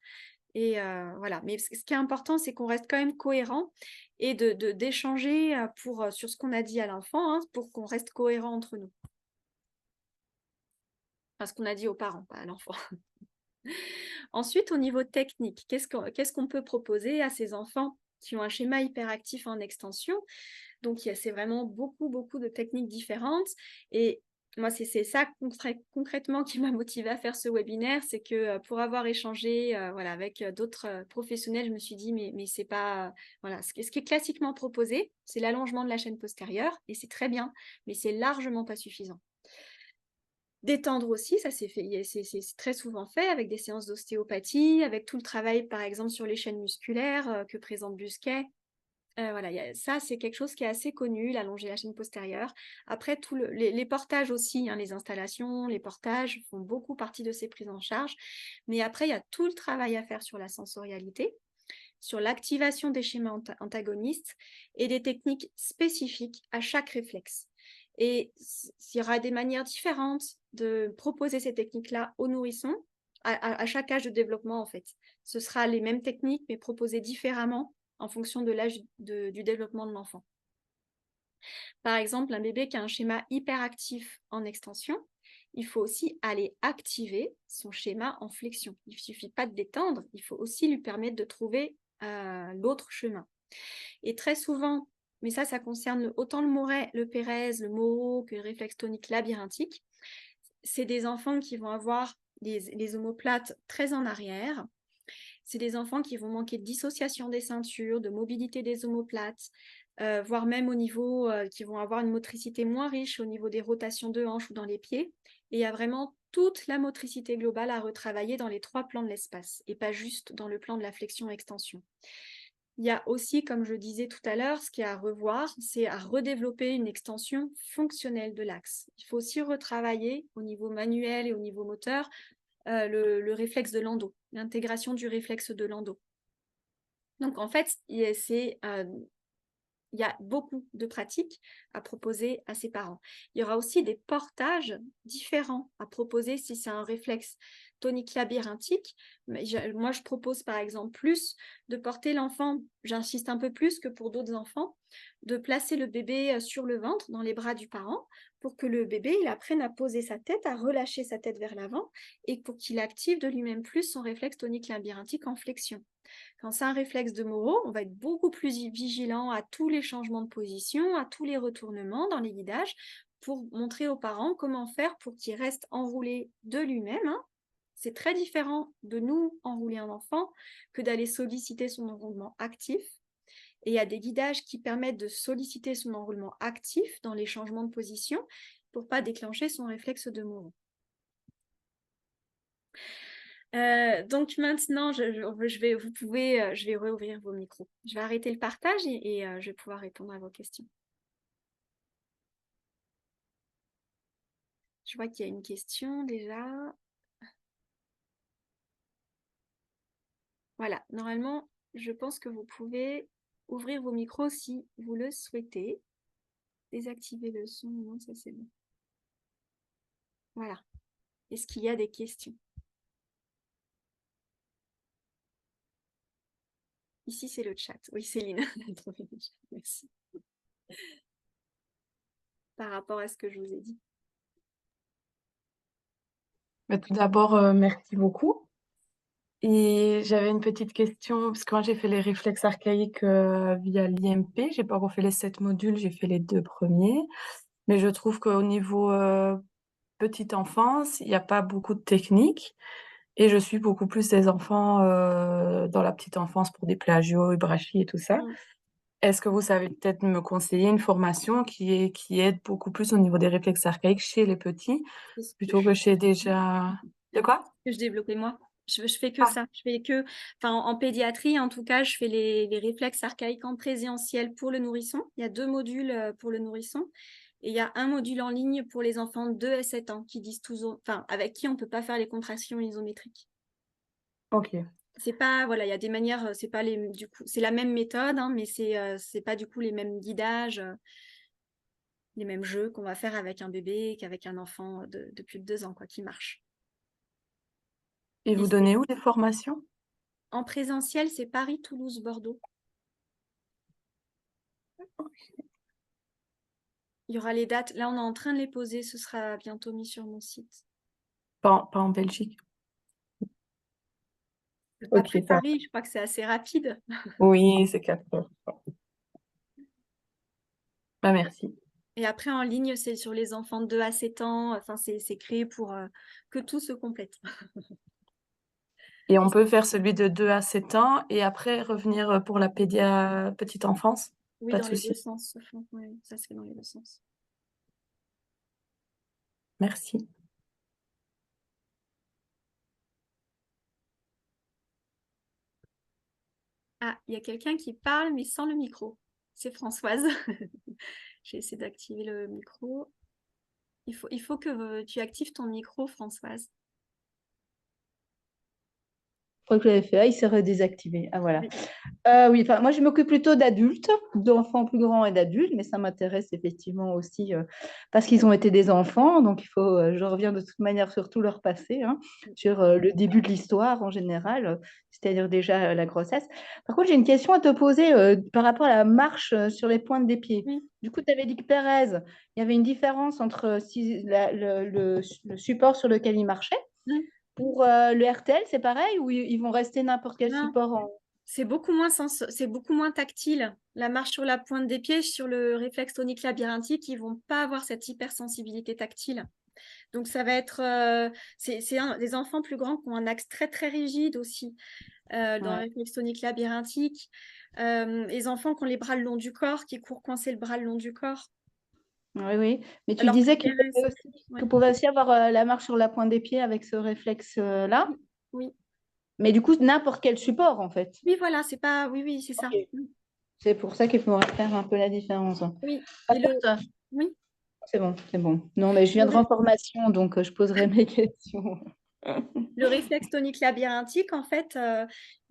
Et voilà. Mais ce qui est important, c'est qu'on reste quand même cohérent et d'échanger sur ce qu'on a dit à l'enfant, hein, pour qu'on reste cohérent entre nous. Enfin, ce qu'on a dit aux parents, pas à l'enfant. Ensuite, au niveau technique, qu'est-ce qu'on peut proposer à ces enfants qui ont un schéma hyperactif en extension? Donc, c'est vraiment beaucoup de techniques différentes. Et moi, c'est ça concrètement qui m'a motivée à faire ce webinaire, c'est que pour avoir échangé voilà, avec d'autres professionnels, je me suis dit, mais c'est pas... voilà, ce qui est classiquement proposé, c'est l'allongement de la chaîne postérieure, et c'est très bien, mais c'est largement pas suffisant. Détendre aussi, ça c'est très souvent fait avec des séances d'ostéopathie, avec tout le travail par exemple sur les chaînes musculaires que présente Busquet. Voilà, ça c'est quelque chose qui est assez connu, l'allonger la chaîne postérieure. Après, les portages aussi, hein, les installations, les portages font beaucoup partie de ces prises en charge. Mais après, il y a tout le travail à faire sur la sensorialité, sur l'activation des schémas antagonistes et des techniques spécifiques à chaque réflexe. Et il y aura des manières différentes de proposer ces techniques-là aux nourrissons, à chaque âge de développement en fait. Ce sera les mêmes techniques, mais proposées différemment en fonction de l'âge du développement de l'enfant. Par exemple, un bébé qui a un schéma hyperactif en extension, il faut aussi aller activer son schéma en flexion. Il ne suffit pas de détendre, il faut aussi lui permettre de trouver l'autre chemin. Et très souvent, mais ça concerne autant le Pérez, le Moro que le réflexe tonique labyrinthique, c'est des enfants qui vont avoir les omoplates très en arrière. C'est des enfants qui vont manquer de dissociation des ceintures, de mobilité des omoplates, voire même au niveau, qui vont avoir une motricité moins riche au niveau des rotations de hanches ou dans les pieds. Et il y a vraiment toute la motricité globale à retravailler dans les 3 plans de l'espace et pas juste dans le plan de la flexion-extension. Il y a aussi, comme je disais tout à l'heure, ce qu'il y a à revoir, c'est à redévelopper une extension fonctionnelle de l'axe. Il faut aussi retravailler au niveau manuel et au niveau moteur le réflexe de Landau, l'intégration du réflexe de Landau. Donc en fait, il y a beaucoup de pratiques à proposer à ses parents. Il y aura aussi des portages différents à proposer si c'est un réflexe tonique labyrinthique. Moi, je propose par exemple plus de porter l'enfant, j'insiste un peu plus que pour d'autres enfants, de placer le bébé sur le ventre, dans les bras du parent, pour que le bébé il apprenne à poser sa tête, à relâcher sa tête vers l'avant, et pour qu'il active de lui-même plus son réflexe tonique labyrinthique en flexion. Quand c'est un réflexe de Moro, on va être beaucoup plus vigilant à tous les changements de position, à tous les retournements dans les guidages, pour montrer aux parents comment faire pour qu'il reste enroulé de lui-même. Hein. C'est très différent de nous enrouler un enfant que d'aller solliciter son enroulement actif. Et il y a des guidages qui permettent de solliciter son enroulement actif dans les changements de position pour ne pas déclencher son réflexe de Moro. Donc maintenant, je vais rouvrir vos micros. Je vais arrêter le partage et je vais pouvoir répondre à vos questions. Je vois qu'il y a une question déjà. Voilà, normalement, je pense que vous pouvez ouvrir vos micros si vous le souhaitez. Désactiver le son, non, ça c'est bon. Voilà. Est-ce qu'il y a des questions? Ici, c'est le chat. Oui, Céline. Merci. Par rapport à ce que je vous ai dit. Mais tout d'abord, merci beaucoup. Et j'avais une petite question, parce que quand j'ai fait les réflexes archaïques via l'IMP, j'ai pas refait les 7 modules, j'ai fait les 2 premiers. Mais je trouve qu'au niveau petite enfance, il n'y a pas beaucoup de techniques. Et je suis beaucoup plus des enfants dans la petite enfance pour des plagios, hybrachie et tout ça. Mm. Est-ce que vous savez peut-être me conseiller une formation qui aide beaucoup plus au niveau des réflexes archaïques chez les petits, C'est ce que plutôt que chez déjà... De quoi? je développais moi. Je fais que Ah, ça. Je fais que, enfin, en pédiatrie, en tout cas, je fais les réflexes archaïques en présentiel pour le nourrisson. Il y a 2 modules pour le nourrisson. Et il y a un module en ligne pour les enfants de 2 à 7 ans qui disent toujours, enfin, avec qui on ne peut pas faire les contractions isométriques. ok. C'est pas, voilà, il y a des manières, c'est pas les, du coup, c'est la même méthode, hein, mais c'est pas du coup les mêmes guidages, les mêmes jeux qu'on va faire avec un bébé qu'avec un enfant de plus de 2 ans, quoi, qui marche. Et Et vous donnez où les formations? en présentiel, c'est Paris, Toulouse, Bordeaux. Il y aura les dates. Là, on est en train de les poser. Ce sera bientôt mis sur mon site. Pas en Belgique. Ok, Après ça. Paris, je crois que c'est assez rapide. Oui, c'est 4 heures. Bah, merci. Et après, en ligne, c'est sur les enfants de 2 à 7 ans. Enfin, c'est créé pour que tout se complète. Et Et on peut faire celui de 2 à 7 ans et après revenir pour la pédia petite enfance? oui, Pas de dans les deux souci. sens. Oui, ça se fait dans les deux sens. Merci. Ah, il y a quelqu'un qui parle, mais sans le micro. C'est Françoise. J'ai essayé d'activer le micro. Il faut que tu actives ton micro, Françoise. Je crois que je l'avais fait. Ah, il s'est redésactivé. Ah, voilà. Oui. Oui, enfin, moi, je m'occupe plutôt d'adultes, d'enfants plus grands et d'adultes, mais ça m'intéresse effectivement aussi parce qu'ils ont été des enfants. Donc, je reviens de toute manière sur tout leur passé, hein, sur le début de l'histoire en général, c'est-à-dire déjà la grossesse. Par contre, j'ai une question à te poser par rapport à la marche sur les pointes des pieds. Oui. Du coup, tu avais dit que Pérez, il y avait une différence entre le support sur lequel il marchait. Mm. Pour le RTL, c'est pareil ou ils vont rester n'importe quel Non. support en... C'est beaucoup moins tactile. La marche sur la pointe des pieds, sur le réflexe tonique labyrinthique, ils vont pas avoir cette hypersensibilité tactile. Donc ça va être, des enfants plus grands qui ont un axe très très rigide aussi dans le Ouais. réflexe tonique labyrinthique. Les enfants qui ont les bras le long du corps, qui courent coincer le bras le long du corps. Oui, oui. Mais tu Alors que disais Pérez, ouais. qu'il pouvait aussi avoir la marche sur la pointe des pieds avec ce réflexe-là. Oui, oui, Mais du coup, n'importe quel support, en fait. oui, voilà, c'est pas, oui, oui, c'est Ok. ça. C'est pour ça qu'il faudrait faire un peu la différence. Oui, Par et contre, oui, c'est bon, c'est bon. Non, mais je le, viendrai en formation, donc je poserai mes questions. le réflexe tonique labyrinthique, en fait,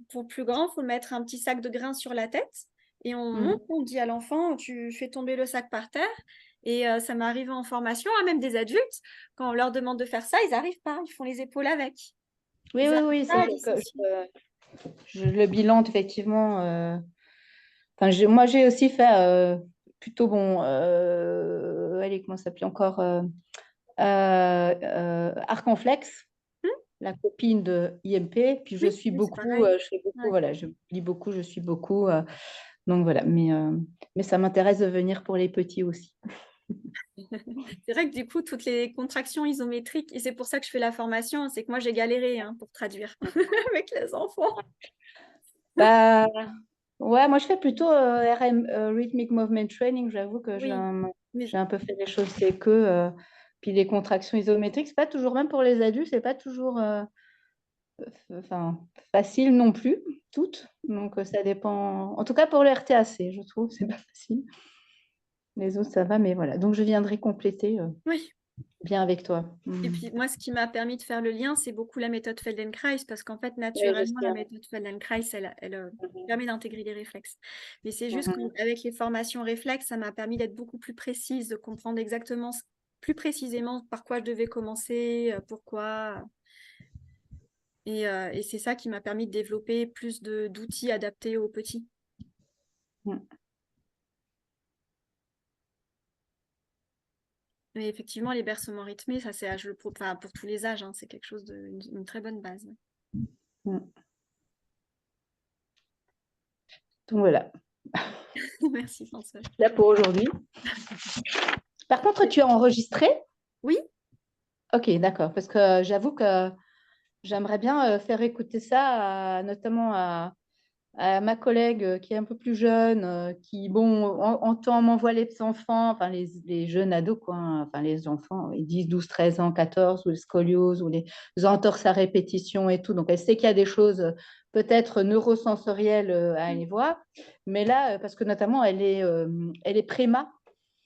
pour le plus grand, il faut mettre un petit sac de grains sur la tête et on monte, Mhm. on dit à l'enfant, tu fais tomber le sac par terre. Et ça m'est arrivé en formation, hein, même des adultes, quand on leur demande de faire ça, ils n'arrivent pas, ils font les épaules avec. Oui, Ils oui, n'arrivent oui, pas ça, à dissocier. je le bilan, effectivement. Enfin, moi, j'ai aussi fait plutôt bon. Allez, comment ça s'appelle encore Arcanflex, Hmm. la copine de IMP. Puis je Oui, suis oui, c'est beaucoup, pareil. je fais beaucoup, Ouais. voilà, je lis beaucoup, je suis beaucoup. Donc voilà, mais ça m'intéresse de venir pour les petits aussi. C'est vrai que du coup, toutes les contractions isométriques, et c'est pour ça que je fais la formation, c'est que moi j'ai galéré hein, pour traduire avec les enfants. Bah, ouais, moi je fais plutôt RM, Rhythmic Movement Training. J'avoue que Oui, mais j'ai un peu fait les choses, c'est que. Puis les contractions isométriques, c'est pas toujours, même pour les adultes, c'est pas toujours enfin, facile non plus, toutes. Donc ça dépend. En tout cas pour le RTAC, je trouve, c'est pas facile. Les autres, ça va, mais voilà. Donc je viendrai compléter oui. bien avec toi. Et puis moi, ce qui m'a permis de faire le lien, c'est beaucoup la méthode Feldenkrais, parce qu'en fait, Oui, je naturellement, la sais. méthode Feldenkrais, elle permet d'intégrer les réflexes. Mais c'est juste Mhm. qu'avec les formations réflexes, ça m'a permis d'être beaucoup plus précise, de comprendre exactement plus précisément par quoi je devais commencer, pourquoi. Et c'est ça qui m'a permis de développer plus d'outils adaptés aux petits. Mhm. Mais effectivement, les bercements rythmés, ça c'est enfin, pour tous les âges, hein, c'est quelque chose une très bonne base. Mm. Donc voilà, Merci François. là pour aujourd'hui. Par contre, tu as enregistré? Oui, Ok, d'accord, parce que j'avoue que j'aimerais bien faire écouter ça, notamment à ma collègue qui est un peu plus jeune, qui, bon, entend, m'envoie les petits-enfants, enfin les jeunes ados, quoi, hein, enfin les enfants, ils 10, 12, 13 ans, 14, ou les scolioses, ou les entorses à répétition et tout. Donc, elle sait qu'il y a des choses peut-être neurosensorielles à aller voir. Mais là, parce que notamment, elle est préma.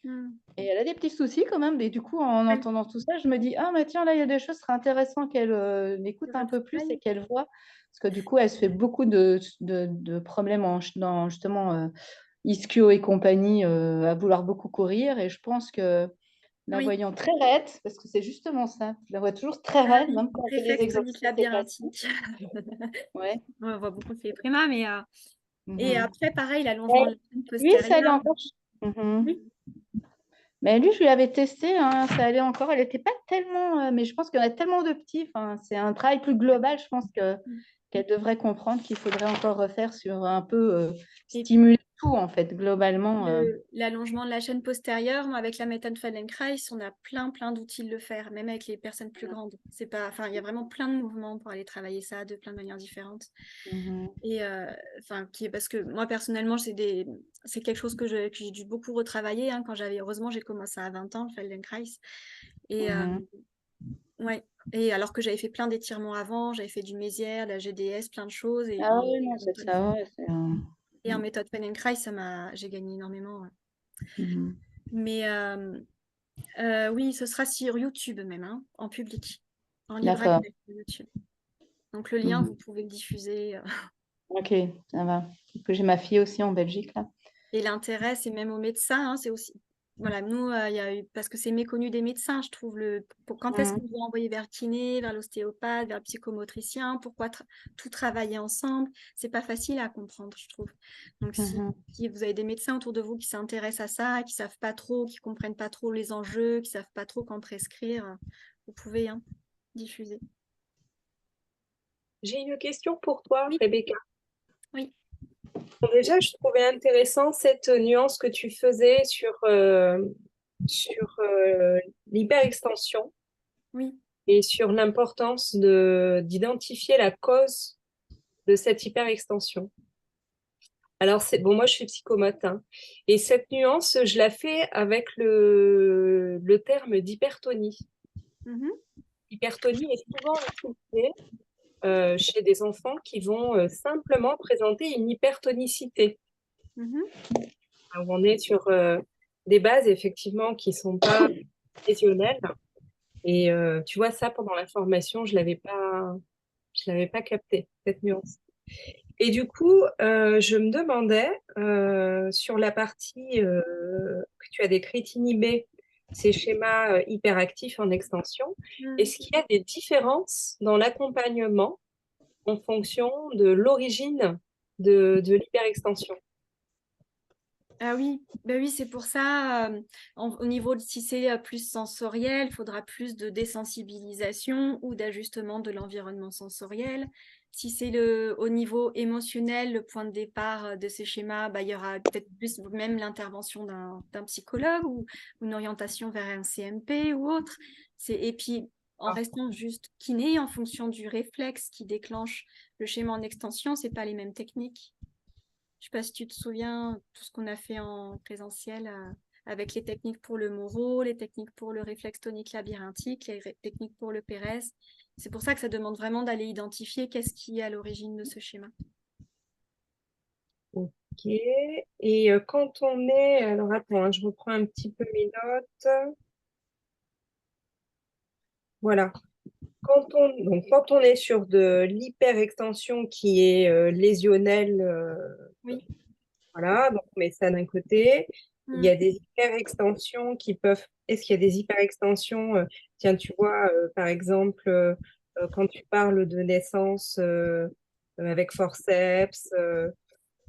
mm, Et elle a des petits soucis quand même. Et du coup, en ouais, entendant tout ça, je me dis, ah, mais tiens, là, il y a des choses, ce serait intéressant qu'elle écoute je un peu plus et retravaille. qu'elle voit. Parce que du coup, elle se fait beaucoup de problèmes dans justement ischio et compagnie, à vouloir beaucoup courir. Et je pense que la Oui, voyant très raide, parce que c'est justement ça, je la vois toujours très ah raide, oui, même quand elle fait des réflexe tonique exercices assez faciles. labyrinthique. Ouais. On voit beaucoup fait prima, mais et Mhm. après, pareil, l'allongement de Ouais. la chaîne Lui, ça allait postérieure. encore. Mhm. Oui, Mais lui, je l'avais testé, hein, ça allait encore. Elle n'était pas tellement. Mais je pense qu'il y en a tellement de petits. Enfin, c'est un travail plus global. Je pense qu'elle devrait comprendre qu'il faudrait encore refaire sur un peu et stimuler tout, en fait, globalement. l'allongement de la chaîne postérieure, moi, avec la méthode Feldenkrais, on a plein d'outils de le faire, même avec les personnes plus grandes. C'est pas, enfin, il y a vraiment plein de mouvements pour aller travailler ça de plein de manières différentes. Mhm. Et enfin, parce que moi personnellement, c'est quelque chose que j'ai dû beaucoup retravailler, hein, heureusement, j'ai commencé à 20 ans, le Feldenkrais. Et Mhm. ouais. Et alors que j'avais fait plein d'étirements avant, j'avais fait du Mézières, de la GDS, plein de choses. Ah oui, non, c'est ça. Ouais, Et en méthode Feldenkrais, j'ai gagné énormément. Ouais. Mhm. Mais oui, ce sera sur YouTube même, hein, en public, en libre D'accord. accès sur YouTube. Donc le lien, Mhm. vous pouvez le diffuser. Ok, ça va. Parce que j'ai ma fille aussi en Belgique, là. Et l'intérêt, c'est même aux médecins, hein, c'est aussi. Voilà, nous, il y a eu, parce que c'est méconnu des médecins, je trouve, quand est-ce Mhm. qu'on doit envoyer vers le kiné, vers l'ostéopathe, vers le psychomotricien, pourquoi tout travailler ensemble, c'est pas facile à comprendre, je trouve. Donc, Mhm. si vous avez des médecins autour de vous qui s'intéressent à ça, qui savent pas trop, qui comprennent pas trop les enjeux, qui savent pas trop quand prescrire, vous pouvez diffuser. J'ai une question pour toi, Oui, Rebecca. oui, Bon, déjà, je trouvais intéressant cette nuance que tu faisais sur l'hyperextension oui. et sur l'importance d'identifier la cause de cette hyperextension. Alors, bon, moi, je suis psychomote, hein, et cette nuance, je la fais avec le terme d'hypertonie. Mhm, Hypertonie est souvent utilisée chez des enfants qui vont simplement présenter une hypertonicité. mhm. Où on est sur des bases effectivement qui sont pas lésionnelles. Et tu vois, ça, pendant la formation, je l'avais pas capté, cette nuance. Et du coup, je me demandais, sur la partie que tu as décrite, inhiber ces schémas hyperactifs en extension, Mm. est-ce qu'il y a des différences dans l'accompagnement en fonction de l'origine de l'hyperextension? Ah oui, ben oui, c'est pour ça, au niveau de si c'est plus sensoriel, il faudra plus de désensibilisation ou d'ajustement de l'environnement sensoriel. Si c'est au niveau émotionnel, le point de départ de ces schémas, bah, il y aura peut-être plus même l'intervention d'un psychologue ou une orientation vers un CMP ou autre. Et puis, en restant juste kiné, en fonction du réflexe qui déclenche le schéma en extension, c'est pas les mêmes techniques. Je sais pas si tu te souviens, tout ce qu'on a fait en présentiel avec les techniques pour le Moro, les techniques pour le réflexe tonique labyrinthique, les techniques pour le Pérez. C'est pour ça que ça demande vraiment d'aller identifier qu'est-ce qui est à l'origine de ce schéma. Ok. Et quand on est... Alors attends, hein, je reprends un petit peu mes notes. Voilà. Quand on est sur de l'hyperextension qui est lésionnelle, Oui. voilà, donc on met ça d'un côté. Il y Mm. a des hyperextensions qui peuvent... Est-ce qu'il y a des hyperextensions tiens, tu vois, par exemple, quand tu parles de naissance avec forceps,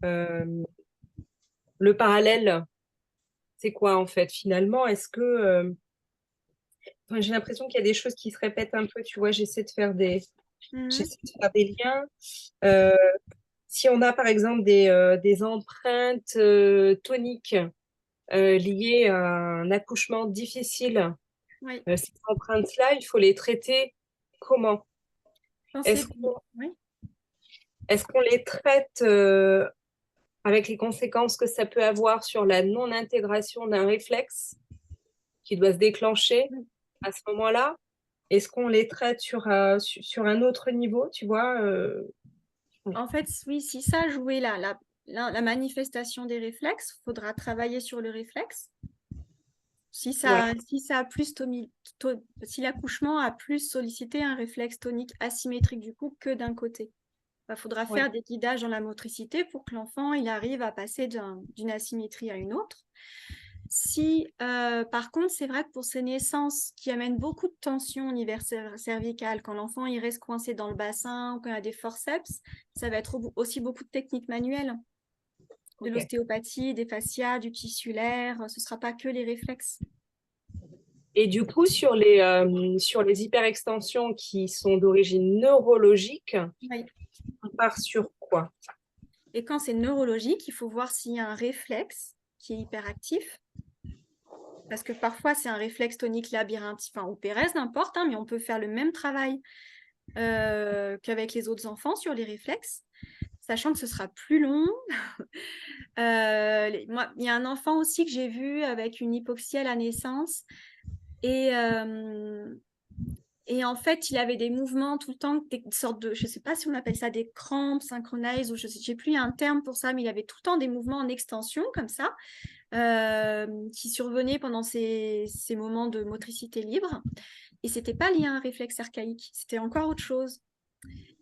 euh, le parallèle, c'est quoi en fait finalement? Est-ce que enfin, j'ai l'impression qu'il y a des choses qui se répètent un peu, tu vois, j'essaie de faire des liens. Euh, Si on a par exemple des empreintes toniques liées à un accouchement difficile, Oui, ces empreintes-là, il faut les traiter comment? pensez, Est-ce qu'on oui. est-ce qu'on les traite avec les conséquences que ça peut avoir sur la non-intégration d'un réflexe qui doit se déclencher à ce moment-là? Est-ce qu'on les traite sur un autre niveau, tu vois? En fait, oui, si ça jouait la manifestation des réflexes, il faudra travailler sur le réflexe. Si Voilà. si l'accouchement a plus sollicité un réflexe tonique asymétrique du coup que d'un côté, il faudra Ouais. faire des guidages dans la motricité pour que l'enfant il arrive à passer d'une asymétrie à une autre. Si, par contre, c'est vrai que pour ces naissances qui amènent beaucoup de tension au niveau cervical, quand l'enfant il reste coincé dans le bassin ou quand il y a des forceps, ça va être aussi beaucoup de techniques manuelles, de Ok. l'ostéopathie, des fascias, du tissulaire. Ce ne sera pas que les réflexes. Et du coup, sur les hyperextensions qui sont d'origine neurologique, Oui. on part sur quoi? Et quand c'est neurologique, il faut voir s'il y a un réflexe qui est hyperactif. Parce que parfois, c'est un réflexe tonique labyrinthique, enfin, ou Pérez, n'importe, hein, mais on peut faire le même travail qu'avec les autres enfants sur les réflexes, sachant que ce sera plus long. Moi, il y a un enfant aussi que j'ai vu avec une hypoxie à la naissance. Et en fait, il avait des mouvements tout le temps, des sortes de, je ne sais pas si on appelle ça des crampes synchronisées, ou je sais plus, il y a un terme pour ça, mais il avait tout le temps des mouvements en extension comme ça, qui survenaient pendant ces moments de motricité libre. Et c'était pas lié à un réflexe archaïque, c'était encore autre chose.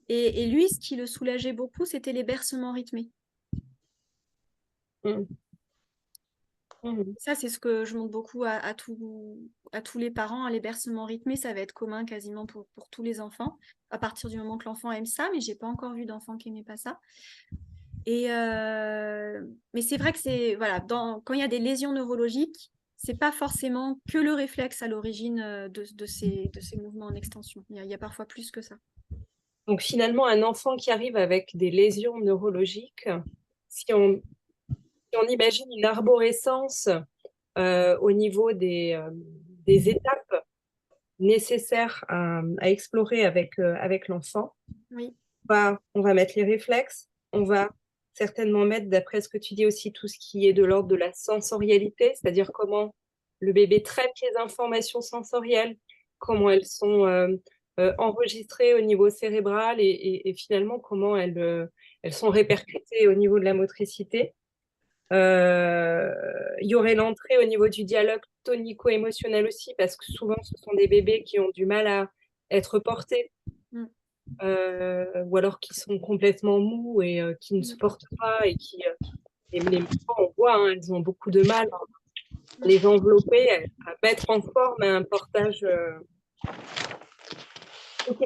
Et lui, ce qui le soulageait beaucoup, c'était les bercements rythmés. Mmh. Mmh. Ça, c'est ce que je montre beaucoup à tous les parents. Les bercements rythmés, ça va être commun quasiment pour tous les enfants, à partir du moment que l'enfant aime ça, mais j'ai pas encore vu d'enfant qui n'aimait pas ça. Mais c'est vrai que voilà, quand il y a des lésions neurologiques, c'est pas forcément que le réflexe à l'origine de ces mouvements en extension. Il y a parfois plus que ça. Donc finalement, un enfant qui arrive avec des lésions neurologiques, si on imagine une arborescence au niveau des étapes nécessaires à explorer avec l'enfant, Oui, on va mettre les réflexes, on va certainement mettre, d'après ce que tu dis aussi, tout ce qui est de l'ordre de la sensorialité, c'est-à-dire comment le bébé traite les informations sensorielles, comment elles sont enregistrées au niveau cérébral et finalement comment elles sont répercutées au niveau de la motricité. Il y aurait l'entrée au niveau du dialogue tonico-émotionnel aussi, parce que souvent ce sont des bébés qui ont du mal à être portés, ou alors qui sont complètement mous et qui ne se portent pas et qui, les mamans, on voit, hein, elles ont beaucoup de mal à les envelopper, à mettre en forme un portage. Ok.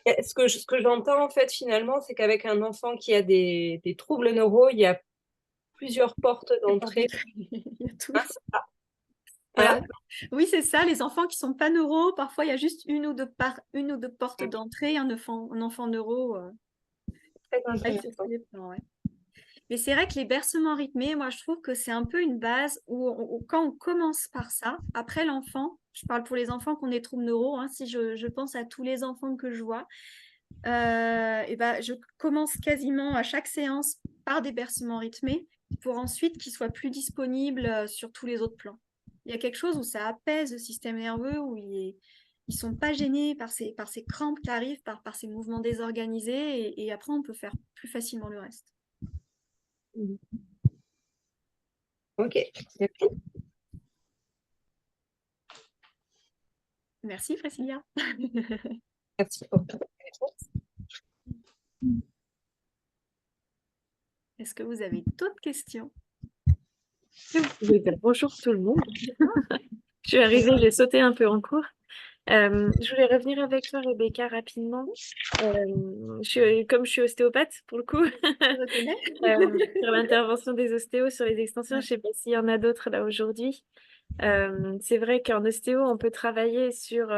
Ce que j'entends en fait finalement, c'est qu'avec un enfant qui a des troubles neuraux, il y a plusieurs portes d'entrée. il y a tout. Hein, c'est ça. Voilà. Hein. Oui, c'est ça. Les enfants qui sont pas neuro, parfois il y a juste une ou deux portes d'entrée. Un enfant neuro, Très il fait tous intéressant. les plans, ouais. Mais c'est vrai que les bercements rythmés, moi je trouve que c'est un peu une base où quand on commence par ça, après l'enfant, je parle pour les enfants qui ont des troubles neuro, hein, si je pense à tous les enfants que je vois, et ben, je commence quasiment à chaque séance par des bercements rythmés pour ensuite qu'ils soient plus disponibles sur tous les autres plans. Il y a quelque chose où ça apaise le système nerveux, où ils sont pas gênés par ces crampes qui arrivent, par ces mouvements désorganisés, et après on peut faire plus facilement le reste. Ok. Merci, Priscilla. Merci pour ta réponse. Est-ce que vous avez d'autres questions? Vous pouvez dire bonjour tout le monde. Je suis arrivée, j'ai sauté un peu en cours. Je voulais revenir avec toi, Rebecca, rapidement. Comme je suis ostéopathe, pour le coup, Je reconnais. sur l'intervention des ostéos sur les extensions, Ouais. je ne sais pas s'il y en a d'autres là aujourd'hui. C'est vrai qu'en ostéo, on peut travailler sur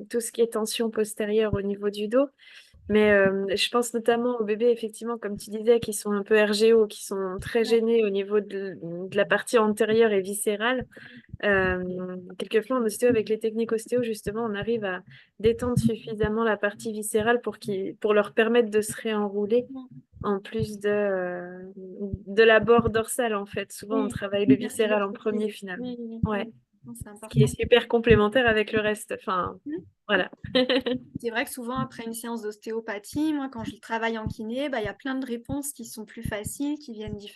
tout ce qui est tension postérieure au niveau du dos. Mais je pense notamment aux bébés, effectivement, comme tu disais, qui sont un peu RGO, qui sont très gênés au niveau de la partie antérieure et viscérale. Quelquefois, en ostéo, avec les techniques ostéo, justement, on arrive à détendre suffisamment la partie viscérale pour leur permettre de se réenrouler, en plus de la bord dorsale, en fait. Souvent, on Oui, travaille le viscéral en premier, finalement. oui, oui, Ouais. non, c'est Ce qui est important. super complémentaire avec le reste. Enfin, Mm. voilà. C'est vrai que souvent, après une séance d'ostéopathie, moi, quand je travaille en kiné, bah, il y a plein de réponses qui sont plus faciles, qui viennent qui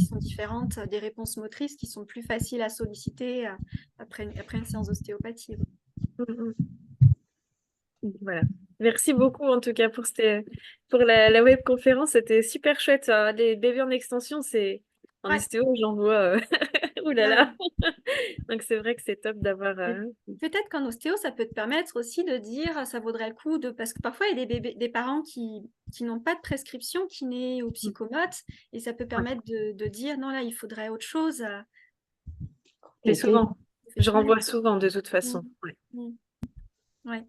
sont différentes, des réponses motrices qui sont plus faciles à solliciter après une séance d'ostéopathie. Mm, mm. Voilà. Merci beaucoup en tout cas pour la webconférence. C'était super chouette. Les bébés en extension, c'est en Ouais. ostéo, j'en vois. Ouh là Ouais. là. Donc c'est vrai que c'est top d'avoir. Peut-être qu'en ostéo, ça peut te permettre aussi de dire, ça vaudrait le coup de... Parce que parfois, il y a des parents qui n'ont pas de prescription kiné ou psychomote, et ça peut Ouais. permettre de dire, non, là, il faudrait autre chose Mais Ok. souvent, je professionnel. renvoie souvent de toute façon. Mm. Ouais. Mm. Ouais.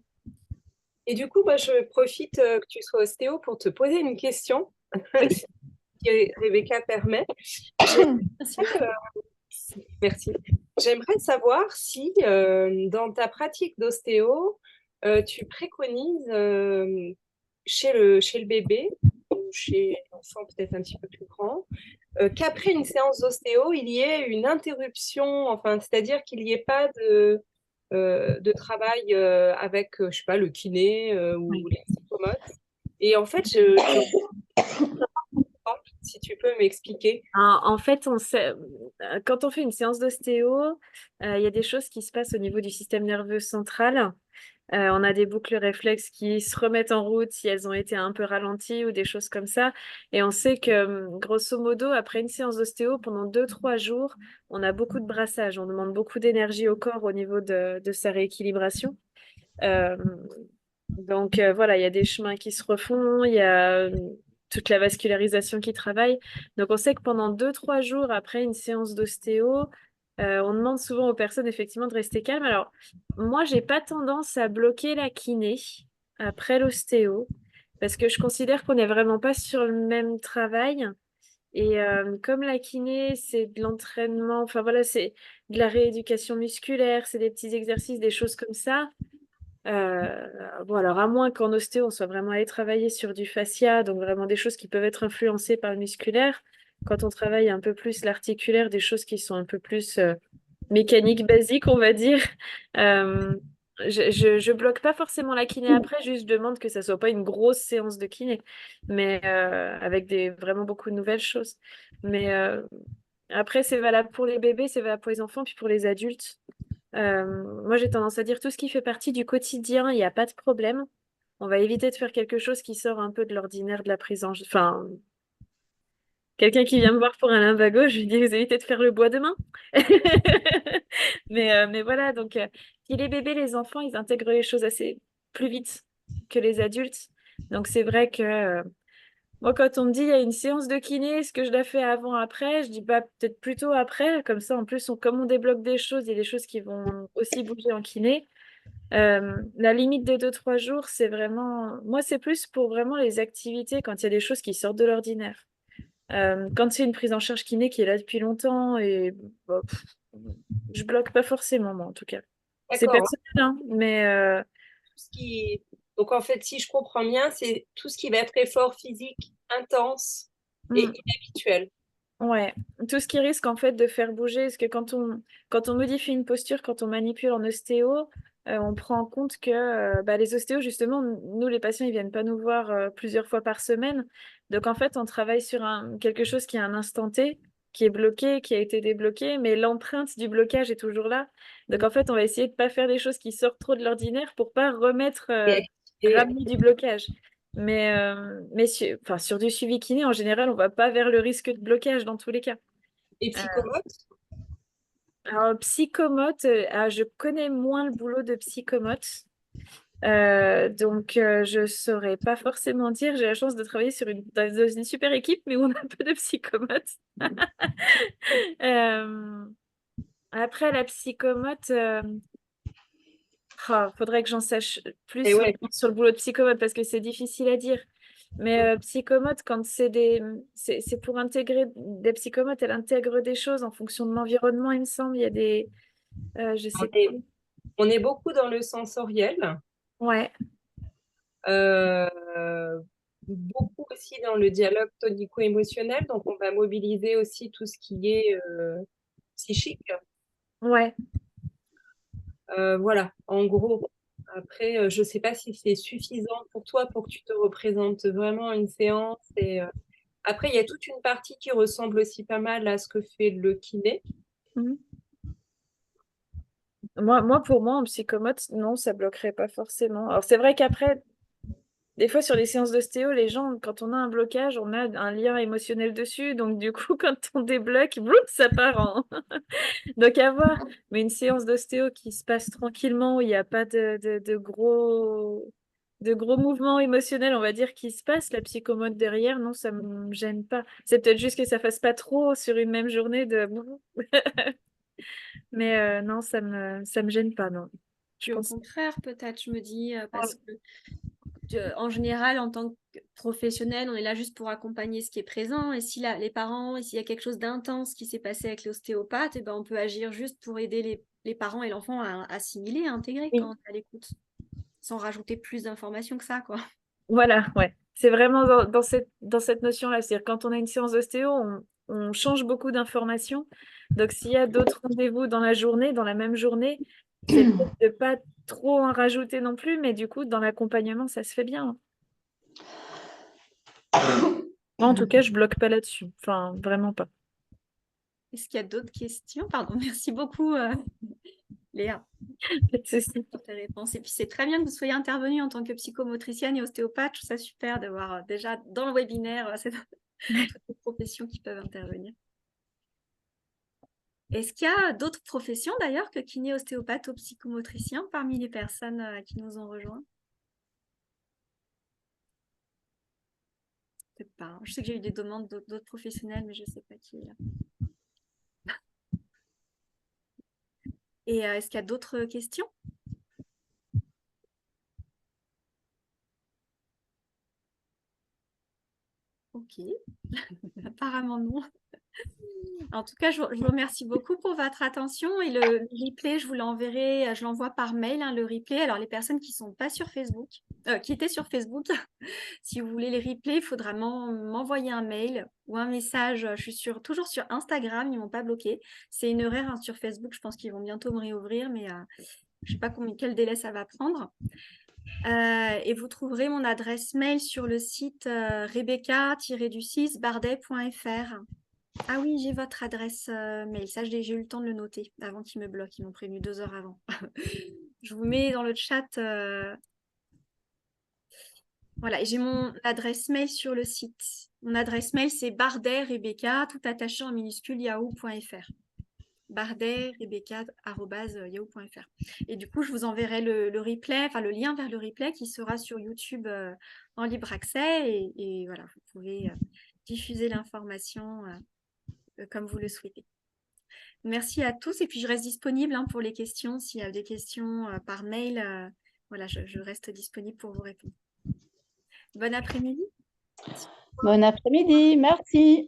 Et du coup, moi, je profite que tu sois ostéo pour te poser une question, Oui. si Rebecca permet. Bien sûr. Merci. J'aimerais savoir si dans ta pratique d'ostéo, tu préconises chez le bébé ou chez l'enfant peut-être un petit peu plus grand, qu'après une séance d'ostéo, il y ait une interruption, enfin, c'est-à-dire qu'il n'y ait pas de travail avec, je sais pas, le kiné ou Oui. les psychomotes. Et en fait, je si tu peux m'expliquer. En fait, quand on fait une séance d'ostéo, il y a des choses qui se passent au niveau du système nerveux central. On a des boucles réflexes qui se remettent en route si elles ont été un peu ralenties ou des choses comme ça. Et on sait que, grosso modo, après une séance d'ostéo, pendant 2, 3 jours, on a beaucoup de brassage. On demande beaucoup d'énergie au corps au niveau de sa rééquilibration. Euh, donc voilà, il y a des chemins qui se refont, il y a toute la vascularisation qui travaille. Donc on sait que pendant 2, 3 jours après une séance d'ostéo, on demande souvent aux personnes effectivement de rester calmes. Alors moi, j'ai pas tendance à bloquer la kiné après l'ostéo parce que je considère qu'on n'est vraiment pas sur le même travail. Et comme la kiné, c'est de l'entraînement, enfin voilà, c'est de la rééducation musculaire, c'est des petits exercices, des choses comme ça. Bon, alors à moins qu'en ostéo, on soit vraiment allé travailler sur du fascia, donc vraiment des choses qui peuvent être influencées par le musculaire. Quand on travaille un peu plus l'articulaire, des choses qui sont un peu plus mécaniques, basiques, on va dire. Euh, je bloque pas forcément la kiné après, juste je demande que ça soit pas une grosse séance de kiné, mais avec vraiment beaucoup de nouvelles choses. Mais après, c'est valable pour les bébés, c'est valable pour les enfants, puis pour les adultes. Moi, j'ai tendance à dire tout ce qui fait partie du quotidien, il n'y a pas de problème. On va éviter de faire quelque chose qui sort un peu de l'ordinaire de la prise en... Enfin, quelqu'un qui vient me voir pour un lumbago, je lui dis, vous évitez de faire le bois demain. Mais voilà, donc, puis les bébés, les enfants, ils intègrent les choses assez plus vite que les adultes. Donc, c'est vrai que moi, quand on me dit, il y a une séance de kiné, est-ce que je la fais avant, après? Je dis, bah, peut-être plutôt après. Comme ça, en plus, comme on débloque des choses, il y a des choses qui vont aussi bouger en kiné. La limite de 2, 3 jours, c'est vraiment... Moi, c'est plus pour vraiment les activités quand il y a des choses qui sortent de l'ordinaire. Quand c'est une prise en charge kiné qui est là depuis longtemps, et bah, je bloque pas forcément, moi, en tout cas. C'est D'accord. personnel, hein, mais Tout ce qui... Donc, en fait, si je comprends bien, c'est tout ce qui va être effort physique intense et hmm, inhabituel. ouais. Tout ce qui risque, en fait, de faire bouger, parce que quand on modifie une posture, quand on manipule en ostéo, on prend en compte que bah, les ostéos, justement, nous, les patients, ils viennent pas nous voir plusieurs fois par semaine. Donc, en fait, on travaille sur quelque chose qui a un instant T, qui est bloqué, qui a été débloqué, mais l'empreinte du blocage est toujours là. Donc, en fait, on va essayer de pas faire des choses qui sortent trop de l'ordinaire pour pas remettre, Et, ramener du blocage. Mais enfin, sur du suivi kiné, en général, on va pas vers le risque de blocage dans tous les cas. et Euh, psychomote. alors, psychomote, je connais moins le boulot de psychomote. Donc, je saurais pas forcément dire. J'ai la chance de travailler dans une super équipe, mais où on a peu de psychomotes. Euh, Après, la psychomote, faudrait que j'en sache plus Et ouais, sur le boulot de psychomote parce que c'est difficile à dire. Mais psychomote, quand c'est pour intégrer des psychomotes, elle intègre des choses en fonction de l'environnement, il me semble. Il y a des, je on sais est, plus. on est beaucoup dans le sensoriel, Ouais, euh, beaucoup aussi dans le dialogue tonico-émotionnel. Donc, on va mobiliser aussi tout ce qui est psychique. ouais. Voilà, en gros. Après, je ne sais pas si c'est suffisant pour toi pour que tu te représentes vraiment une séance. Après, il y a toute une partie qui ressemble aussi pas mal à ce que fait le kiné. Mhm. Pour moi, en psychomote, non, ça bloquerait pas forcément. Alors, c'est vrai qu'après, des fois, sur les séances d'ostéo, les gens, quand on a un blocage, on a un lien émotionnel dessus. Donc, du coup, quand on débloque, boum, ça part en. Donc, à voir. Mais une séance d'ostéo qui se passe tranquillement, où il n'y a pas de gros mouvements émotionnels, on va dire, qui se passent, la psychomote derrière, non, ça me gêne pas. C'est peut-être juste que ça fasse pas trop sur une même journée de. Mais non, ça me gêne pas, non. Je Puis au pense. contraire, peut-être, je me dis, parce que en général, en tant que professionnel, on est là juste pour accompagner ce qui est présent. Et si les parents, et s'il y a quelque chose d'intense qui s'est passé avec l'ostéopathe, eh ben, on peut agir juste pour aider les parents et l'enfant à assimiler, à intégrer quand Oui. on est à l'écoute, sans rajouter plus d'informations que ça, quoi. Voilà, ouais. C'est vraiment dans cette notion-là. C'est-à-dire quand on a une séance d'ostéo, on change beaucoup d'informations. Donc, s'il y a d'autres rendez-vous dans la journée, dans la même journée, c'est peut-être de pas trop en rajouter non plus, mais du coup, dans l'accompagnement, ça se fait bien. Moi, en tout cas, je bloque pas là-dessus. Enfin, vraiment pas. Est-ce qu'il y a d'autres questions? Pardon, merci beaucoup, Léa, Pas de souci. pour tes réponses. Et puis, c'est très bien que vous soyez intervenue en tant que psychomotricienne et ostéopathe. Je trouve ça super d'avoir déjà dans le webinaire toutes les professions qui peuvent intervenir. Est-ce qu'il y a d'autres professions d'ailleurs que kiné, ostéopathe ou psychomotricien parmi les personnes qui nous ont rejoints? Peut-être pas. Je sais que j'ai eu des demandes d'autres professionnels, mais je ne sais pas qui est là. Et est-ce qu'il y a d'autres questions? Ok. Apparemment non. En tout cas, je vous remercie beaucoup pour votre attention et le replay, je vous l'enverrai, je l'envoie par mail, hein, le replay. Alors, les personnes qui sont pas sur Facebook, qui étaient sur Facebook, si vous voulez les replays, il faudra m'envoyer un mail ou un message. Je suis toujours sur Instagram, ils ne m'ont pas bloqué. C'est une erreur hein, sur Facebook, je pense qu'ils vont bientôt me réouvrir, mais je ne sais pas quel délai ça va prendre. Et vous trouverez mon adresse mail sur le site rebecca-bardet.fr. Ah oui, j'ai votre adresse mail. Ça, j'ai eu le temps de le noter avant qu'ils me bloquent. Ils m'ont prévenu 2 heures avant. Je vous mets dans le chat. Voilà, et j'ai mon adresse mail sur le site. Mon adresse mail, c'est bardet-rebecca, tout attaché en minuscule, yahoo.fr. bardet-rebecca@yahoo.fr. Et du coup, je vous enverrai le replay, enfin le lien vers le replay qui sera sur YouTube en libre accès. Et voilà, vous pouvez diffuser l'information comme vous le souhaitez. Merci à tous et puis je reste disponible hein, pour les questions. S'il y a des questions par mail, voilà, je reste disponible pour vous répondre. Bon après-midi. Bon après-midi, merci.